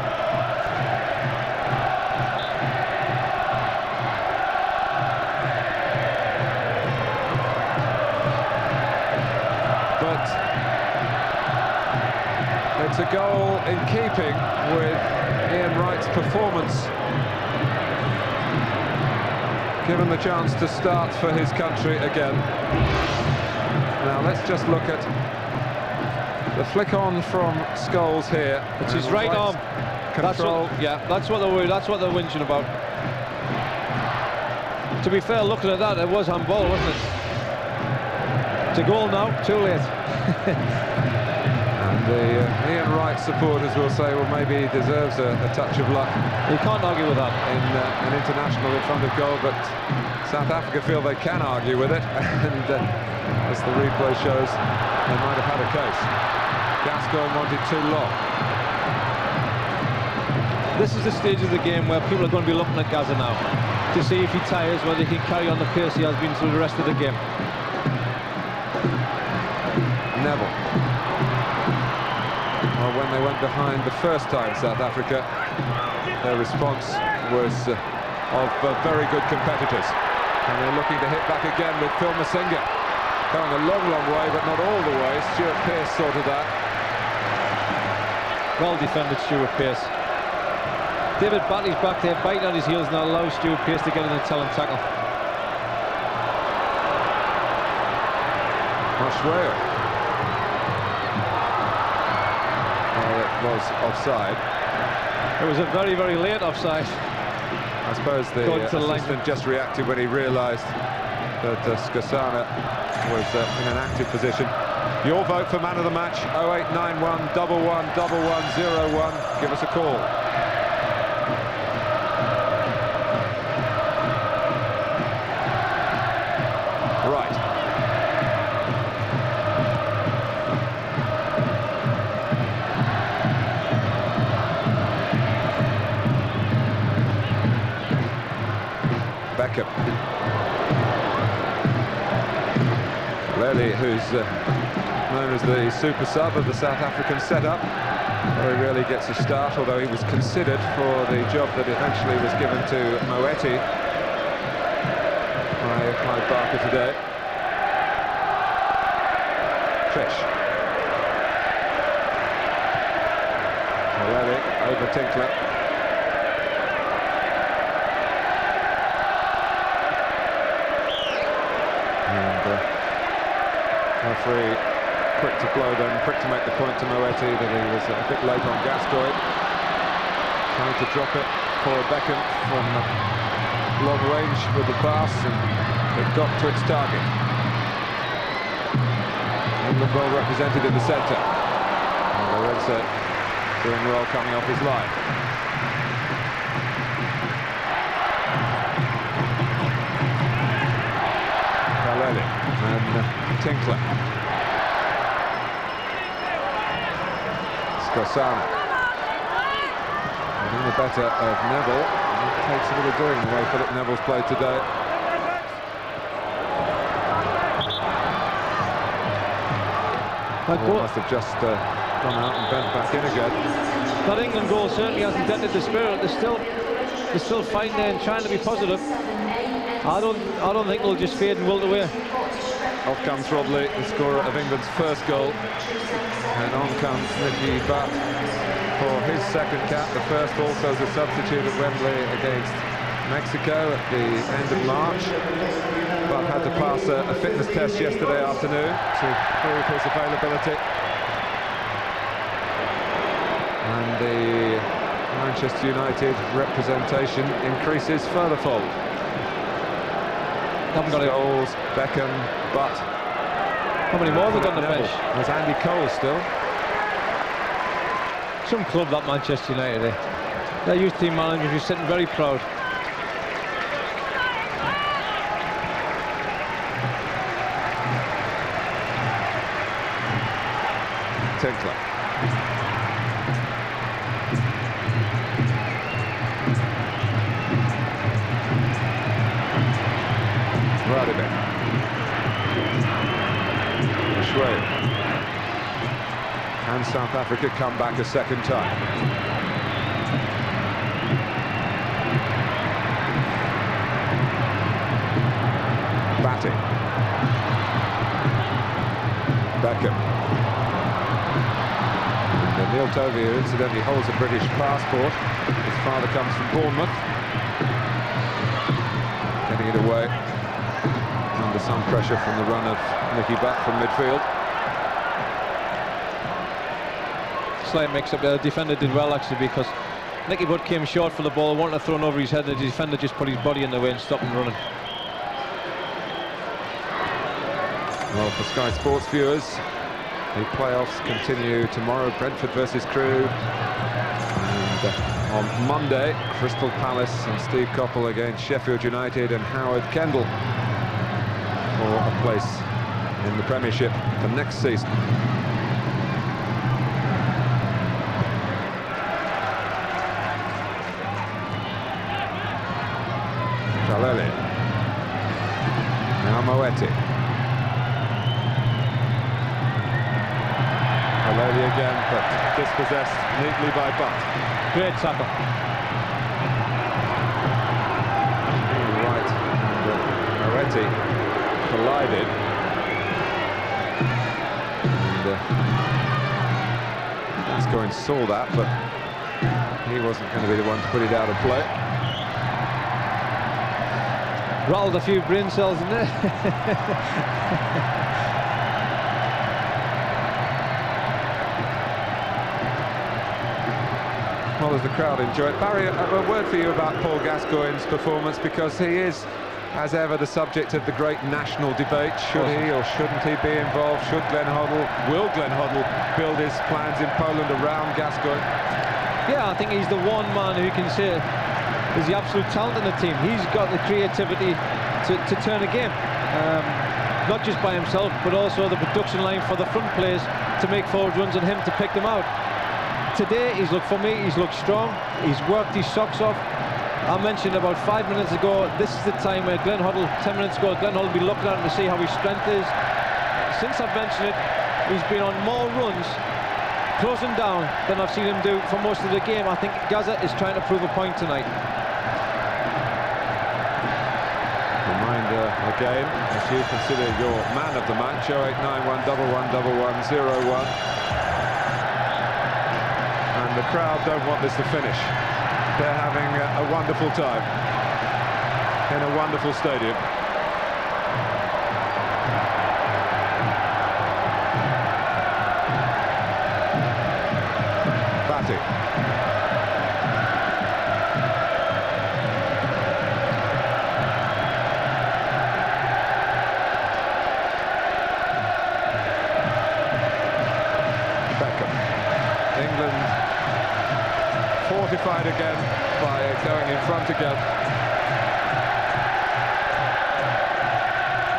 But it's a goal in keeping with Ian Wright's performance, given the chance to start for his country again. Now let's just look at the flick on from Scholes here. It's his right arm. Control. That's what they're whinging about. To be fair, looking at that, it was handball, wasn't it? It's a goal now, too late. And the Ian Wright supporters will say, well, maybe he deserves a touch of luck. You can't argue with that. In an international in front of goal, but South Africa feel they can argue with it, and as the replay shows, they might have had a case. Gascoigne wanted too long. This is the stage of the game where people are going to be looking at Gazza now to see if he tires, whether he can carry on the pace he has been through the rest of the game. Neville. Well, when they went behind the first time, South Africa, their response was of very good competitors. And they're looking to hit back again with Phil Masinga. Going a long, long way, but not all the way. Stuart Pearce sorted that. Well defended, Stuart Pearce. David Batley's back there, biting on his heels, and allows Stuart Pearce to get in the talent tackle. Moshweo. It was offside. It was a very, very late offside. I suppose the assistant just reacted when he realised that Skosana was in an active position. Your vote for man of the match, 0891 11 1101. Give us a call. Right. Beckham. Lely, who's known as the super sub of the South African setup. Very rarely gets a start, although he was considered for the job that eventually was given to Moetti by Clive Barker today. Trish. Lely over Tinkler. Referee quick to blow them, quick to make the point to Moetti that he was a bit late on Gascoigne. Trying to drop it for Beckham from long range with the pass, and it got to its target. England well represented in the centre. And Lorenzo doing well coming off his line. Kalele and Tinkler. Gossan. And in the better of Neville. And it takes a little doing the way Philip Neville's played today. Well, must have just gone out and bent back in again. That England goal certainly hasn't dented the spirit. They're still fighting there and trying to be positive. I don't think they'll just fade and wilt away. Off comes Rodley, the scorer of England's first goal. And on comes Nicky Butt for his second cap. The first also as a substitute at Wembley against Mexico at the end of March. Butt had to pass a fitness test yesterday afternoon to prove his availability. And the Manchester United representation increases furtherfold. Haven't got Scholes, Beckham, Butt. How many more have they got on the bench? There's Andy Cole still. Some club, that Manchester United. Their youth team manager is sitting very proud. Tinkler. Radebe. Schwab. And South Africa come back a second time. Batting. Beckham. And Neil Tovey, who incidentally holds a British passport. His father comes from Bournemouth. Getting it away. Under some pressure from the run of Nicky Butt from midfield. Slight mix-up there. The defender did well actually, because Nicky Butt came short for the ball, wanted to throw it over his head, and the defender just put his body in the way and stopped him running. Well, for Sky Sports viewers, the playoffs continue tomorrow. Brentford versus Crewe. And on Monday, Crystal Palace and Steve Coppell against Sheffield United and Howard Kendall for a place in the Premiership for next season. Jaleli. Now Moeti. Jaleli again, but dispossessed neatly by Butt. Great tackle. Right, and Moeti collided. And Gascoigne saw that, but he wasn't going to be the one to put it out of play. Rattled a few brain cells in there. Well, as the crowd enjoy it. Barry, a word for you about Paul Gascoigne's performance, because he is, as ever, the subject of the great national debate. Should he or shouldn't he be involved? Should Glenn Hoddle, will Glenn Hoddle build his plans in Poland around Gascoigne? Yeah, I think he's the one man who can say is the absolute talent in the team. He's got the creativity to turn a game, not just by himself, but also the production line for the front players to make forward runs and him to pick them out. Today, he's looked strong, he's worked his socks off. I mentioned about 5 minutes ago, this is the time where Glenn Hoddle, 10 minutes ago, Glenn Hoddle will be looking at him to see how his strength is. Since I've mentioned it, he's been on more runs, closing down, than I've seen him do for most of the game. I think Gaza is trying to prove a point tonight. Reminder again, as you consider your man of the match, 0891 111101. And the crowd don't want this to finish. They're having a wonderful time in a wonderful stadium. Batty. Beckham. England fortified again by going in front again.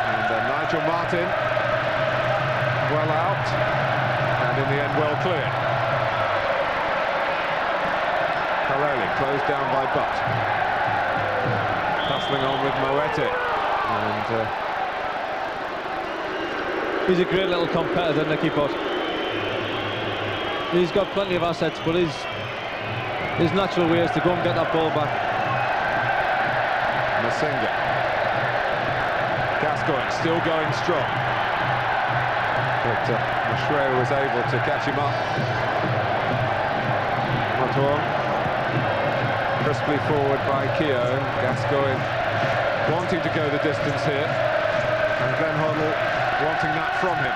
And Nigel Martyn well out, and in the end well cleared. Kalele, closed down by Butt. Hustling on with Moeti. And he's a great little competitor, Nicky Butt. He's got plenty of assets, but his natural way is to go and get that ball back. Masinga. Gascoigne still going strong. But Mashre was able to catch him up. Matuang. Crisply forward by Keown. Gascoigne wanting to go the distance here. And Glenn Hoddle wanting that from him.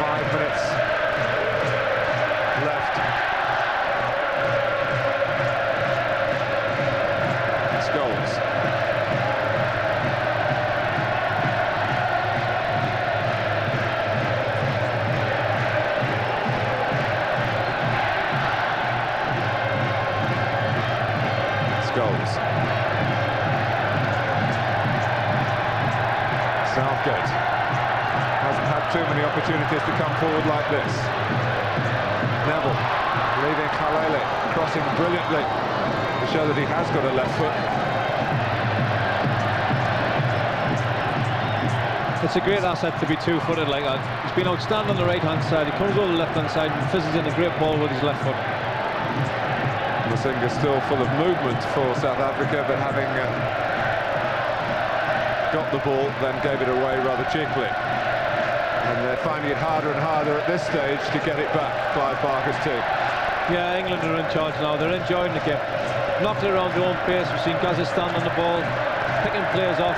5 minutes left. Scholes. Scholes. Southgate hasn't had too many opportunities to come forward like this. Neville leaving Kalele, crossing brilliantly to show that he has got a left foot. It's a great asset to be two-footed like that. He's been outstanding on the right-hand side. He comes over the left-hand side and fizzles in a great ball with his left foot. Masinga still full of movement for South Africa, but having got the ball, then gave it away rather cheaply. And they're finding it harder and harder at this stage to get it back, Clive Barker's team. Yeah, England are in charge now. They're enjoying the game. Knocked it around their own pace. We've seen Kazakhstan on the ball, picking players off.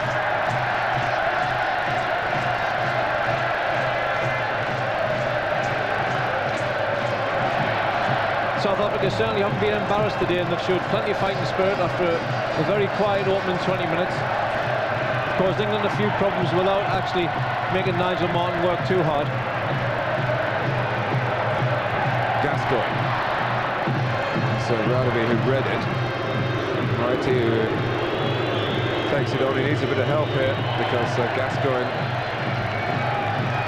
South Africa certainly haven't been embarrassed today, and they've showed plenty of fighting spirit after a very quiet opening 20 minutes. Caused England a few problems without actually making Nigel Martyn work too hard. Gascoigne. So Radaby who read it. Moeti who takes it on. He needs a bit of help here because Gascoigne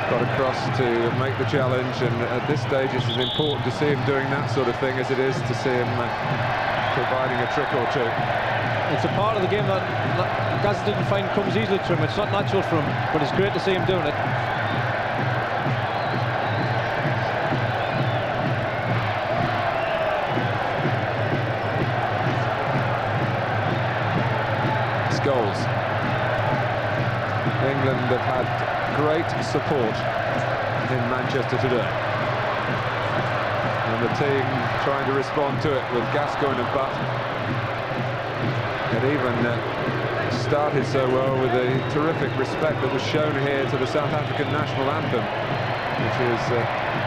got across to make the challenge, and at this stage it's as important to see him doing that sort of thing as it is to see him providing a trick or two. It's a part of the game that Gaz didn't find comes easily to him. It's not natural for him, but it's great to see him doing it. Scholes. England have had great support in Manchester today. And the team trying to respond to it with Gascoigne and Butt. It even started so well with the terrific respect that was shown here to the South African national anthem, which is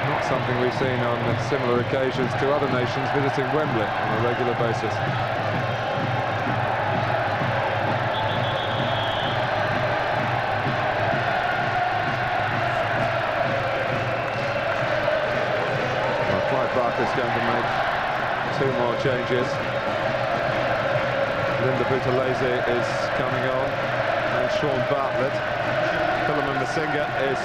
not something we've seen on similar occasions to other nations visiting Wembley on a regular basis. Well, Clive Barker's going to make 2 more changes. Linda Buthelezi is coming on, and Sean Bartlett. Philemon Masinga is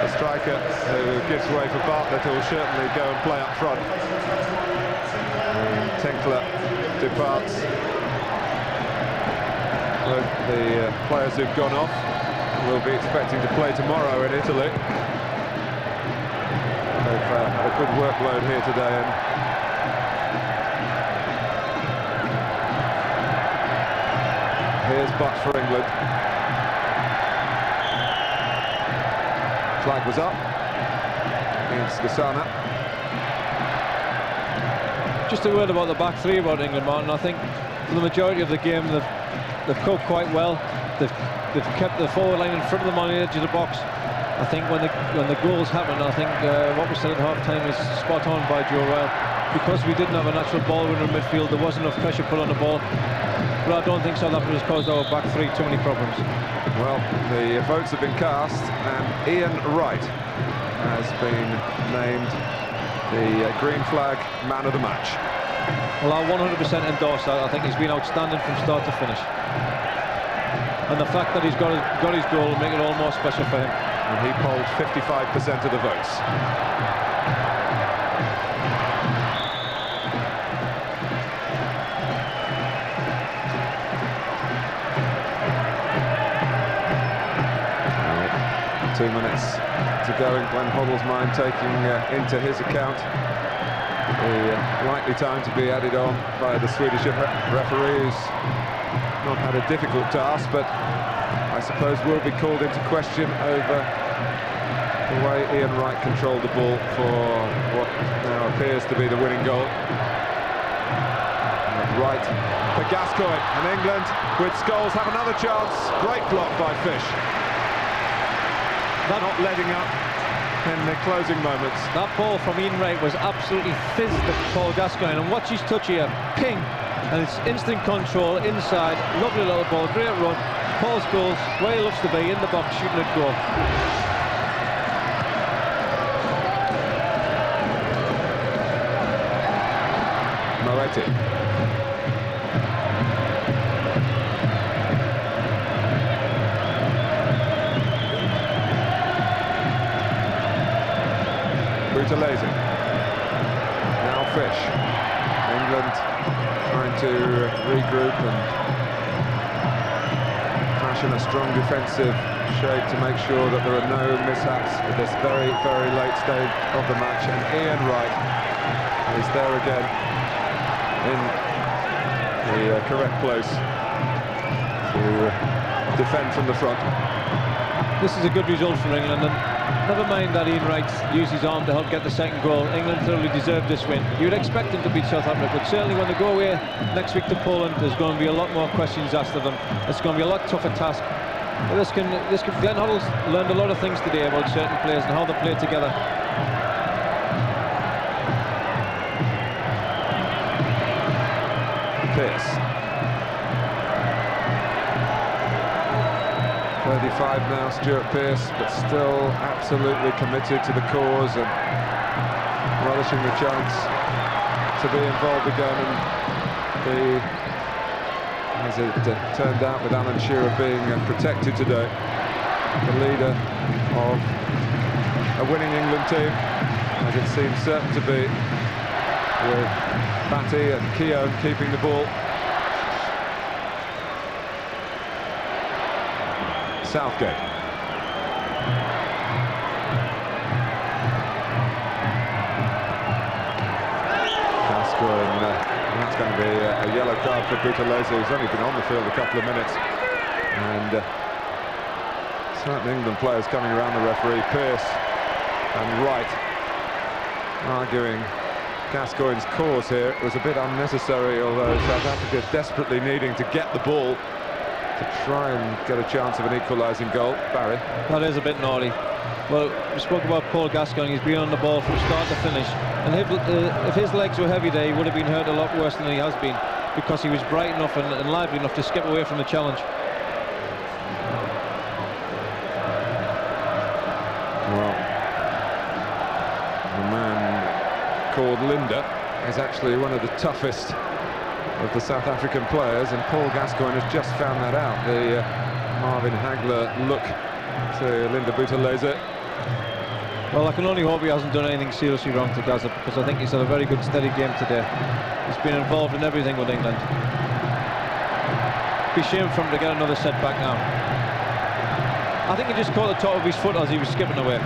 the striker who gives way for Bartlett, who will certainly go and play up front. And Tinkler departs. Both the players who've gone off will be expecting to play tomorrow in Italy. They've had a good workload here today, and here's Butt for England. Flag was up against Gasana. Just a word about the back three about England, Martin. I think for the majority of the game they've coped quite well. They've kept the forward line in front of them on the edge of the box. I think when the goals happened, I think what was said at half-time is spot on by Joe Ryle. Because we didn't have a natural ball winner in midfield, there wasn't enough pressure put on the ball. But I don't think South Africa has caused our back three too many problems. Well, the votes have been cast, and Ian Wright has been named the green flag man of the match. Well, I 100% endorse that. I think he's been outstanding from start to finish. And the fact that he's got his goal will make it all more special for him. And he polled 55% of the votes. 2 minutes to go in Glenn Hoddle's mind, taking into his account the likely time to be added on by the Swedish referee, who's not had a difficult task, but I suppose will be called into question over the way Ian Wright controlled the ball for what now appears to be the winning goal. Wright for Gascoigne, and England with Scholes have another chance. Great block by Fish. Not letting up in the closing moments. That ball from Ian Wright was absolutely fizzed at Paul Gascoigne, and watch his touch here, ping, and it's instant control inside. Lovely little ball, great run. Paul Scholes, where he loves to be, in the box, shooting at goal. Moretti. Butalese. Now Fish. England trying to regroup and fashion a strong defensive shape to make sure that there are no mishaps at this very, very late stage of the match. And Ian Wright is there again in the correct place to defend from the front. This is a good result for England, and never mind that Ian Wright used his arm to help get the second goal. England thoroughly deserved this win. You would expect them to beat South Africa, but certainly when they go away next week to Poland, there's going to be a lot more questions asked of them. It's going to be a lot tougher task. But Glenn Hoddle's learned a lot of things today about certain players and how they play together. Pearce. 35 now, Stuart Pearce, but still absolutely committed to the cause and relishing the chance to be involved again, and as it turned out with Alan Shearer being protected today, the leader of a winning England team, as it seems certain to be, with Batty and Keown keeping the ball. Southgate. Gascoigne, that's going to be a yellow card for Butalese, who's only been on the field a couple of minutes. And certain England players coming around the referee, Pearce and Wright, arguing Gascoigne's cause here. It was a bit unnecessary, although South Africa desperately needing to get the ball to try and get a chance of an equalising goal. Barry? That is a bit naughty. Well, we spoke about Paul Gascoigne. He's been on the ball from start to finish, and if his legs were heavy there, he would have been hurt a lot worse than he has been, because he was bright enough and lively enough to skip away from the challenge. Well, the man called Linda is actually one of the toughest of the South African players, and Paul Gascoigne has just found that out. The Marvin Hagler look to Linda Butalese. Well, I can only hope he hasn't done anything seriously wrong to Gazza, because I think he's had a very good, steady game today. He's been involved in everything with England. Be shame for him to get another setback now. I think he just caught the top of his foot as he was skipping away.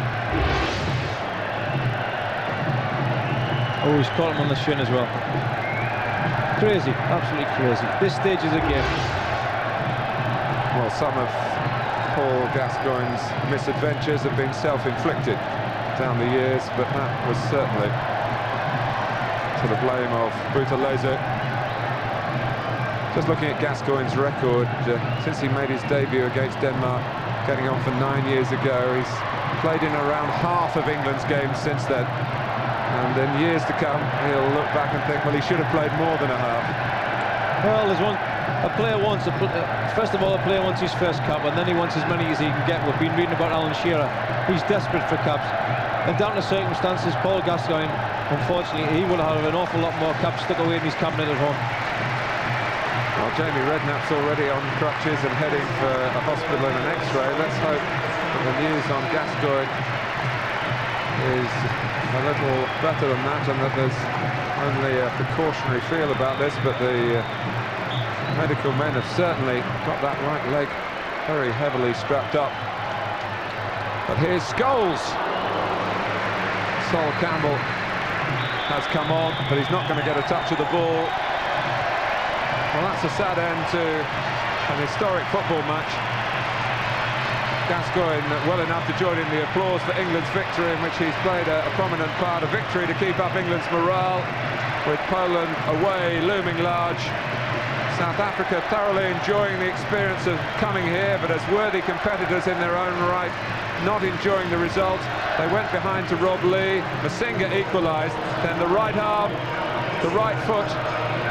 Oh, he's caught him on the shin as well. Crazy, absolutely crazy. This stage is a game. Well, some of Paul Gascoigne's misadventures have been self-inflicted down the years, but that was certainly to the blame of Butalese. Just looking at Gascoigne's record, since he made his debut against Denmark, getting on for 9 years ago, he's played in around half of England's games since then. And in years to come, he'll look back and think, well, he should have played more than a half. Well, there's a player wants, first of all, a player wants his first cap, and then he wants as many as he can get. We've been reading about Alan Shearer. He's desperate for caps. And down to circumstances, Paul Gascoigne, unfortunately, he will have an awful lot more caps stuck away in his cabinet at home. Well, Jamie Redknapp's already on crutches and heading for a hospital and an X-ray. Let's hope that the news on Gascoigne is a little better than that, and that there's only a precautionary feel about this, but the medical men have certainly got that right leg very heavily strapped up. But here's Scholes. Sol Campbell has come on, but he's not going to get a touch of the ball. Well, that's a sad end to an historic football match. Gascoigne well enough to join in the applause for England's victory, in which he's played a prominent part. A victory to keep up England's morale, with Poland away looming large. South Africa thoroughly enjoying the experience of coming here, but as worthy competitors in their own right, not enjoying the result. They went behind to Rob Lee. Masinga equalised. Then the right arm, the right foot,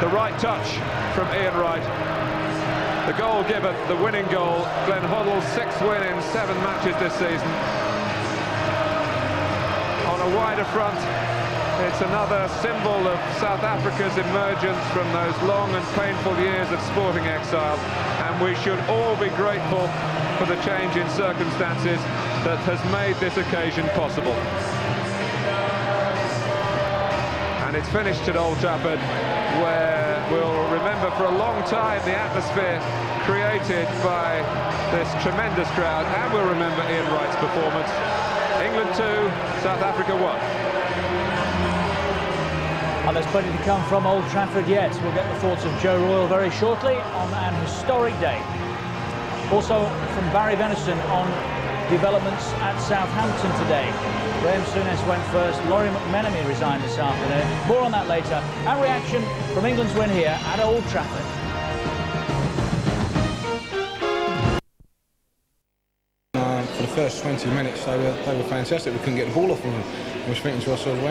the right touch from Ian Wright. The goal given, the winning goal. Glenn Hoddle's 6th win in 7 matches this season. On a wider front, it's another symbol of South Africa's emergence from those long and painful years of sporting exile, and we should all be grateful for the change in circumstances that has made this occasion possible. And it's finished at Old Trafford, where we'll remember for a long time the atmosphere created by this tremendous crowd, and we'll remember Ian Wright's performance. England 2, South Africa 1. And there's plenty to come from Old Trafford yet. We'll get the thoughts of Joe Royle very shortly on an historic day. Also from Barry Venison on developments at Southampton today. Graham Souness went first, Laurie McMenemy resigned this afternoon. More on that later. And reaction from England's win here at Old Trafford. For the first 20 minutes they were fantastic. We couldn't get the ball off them. We was thinking to ourselves,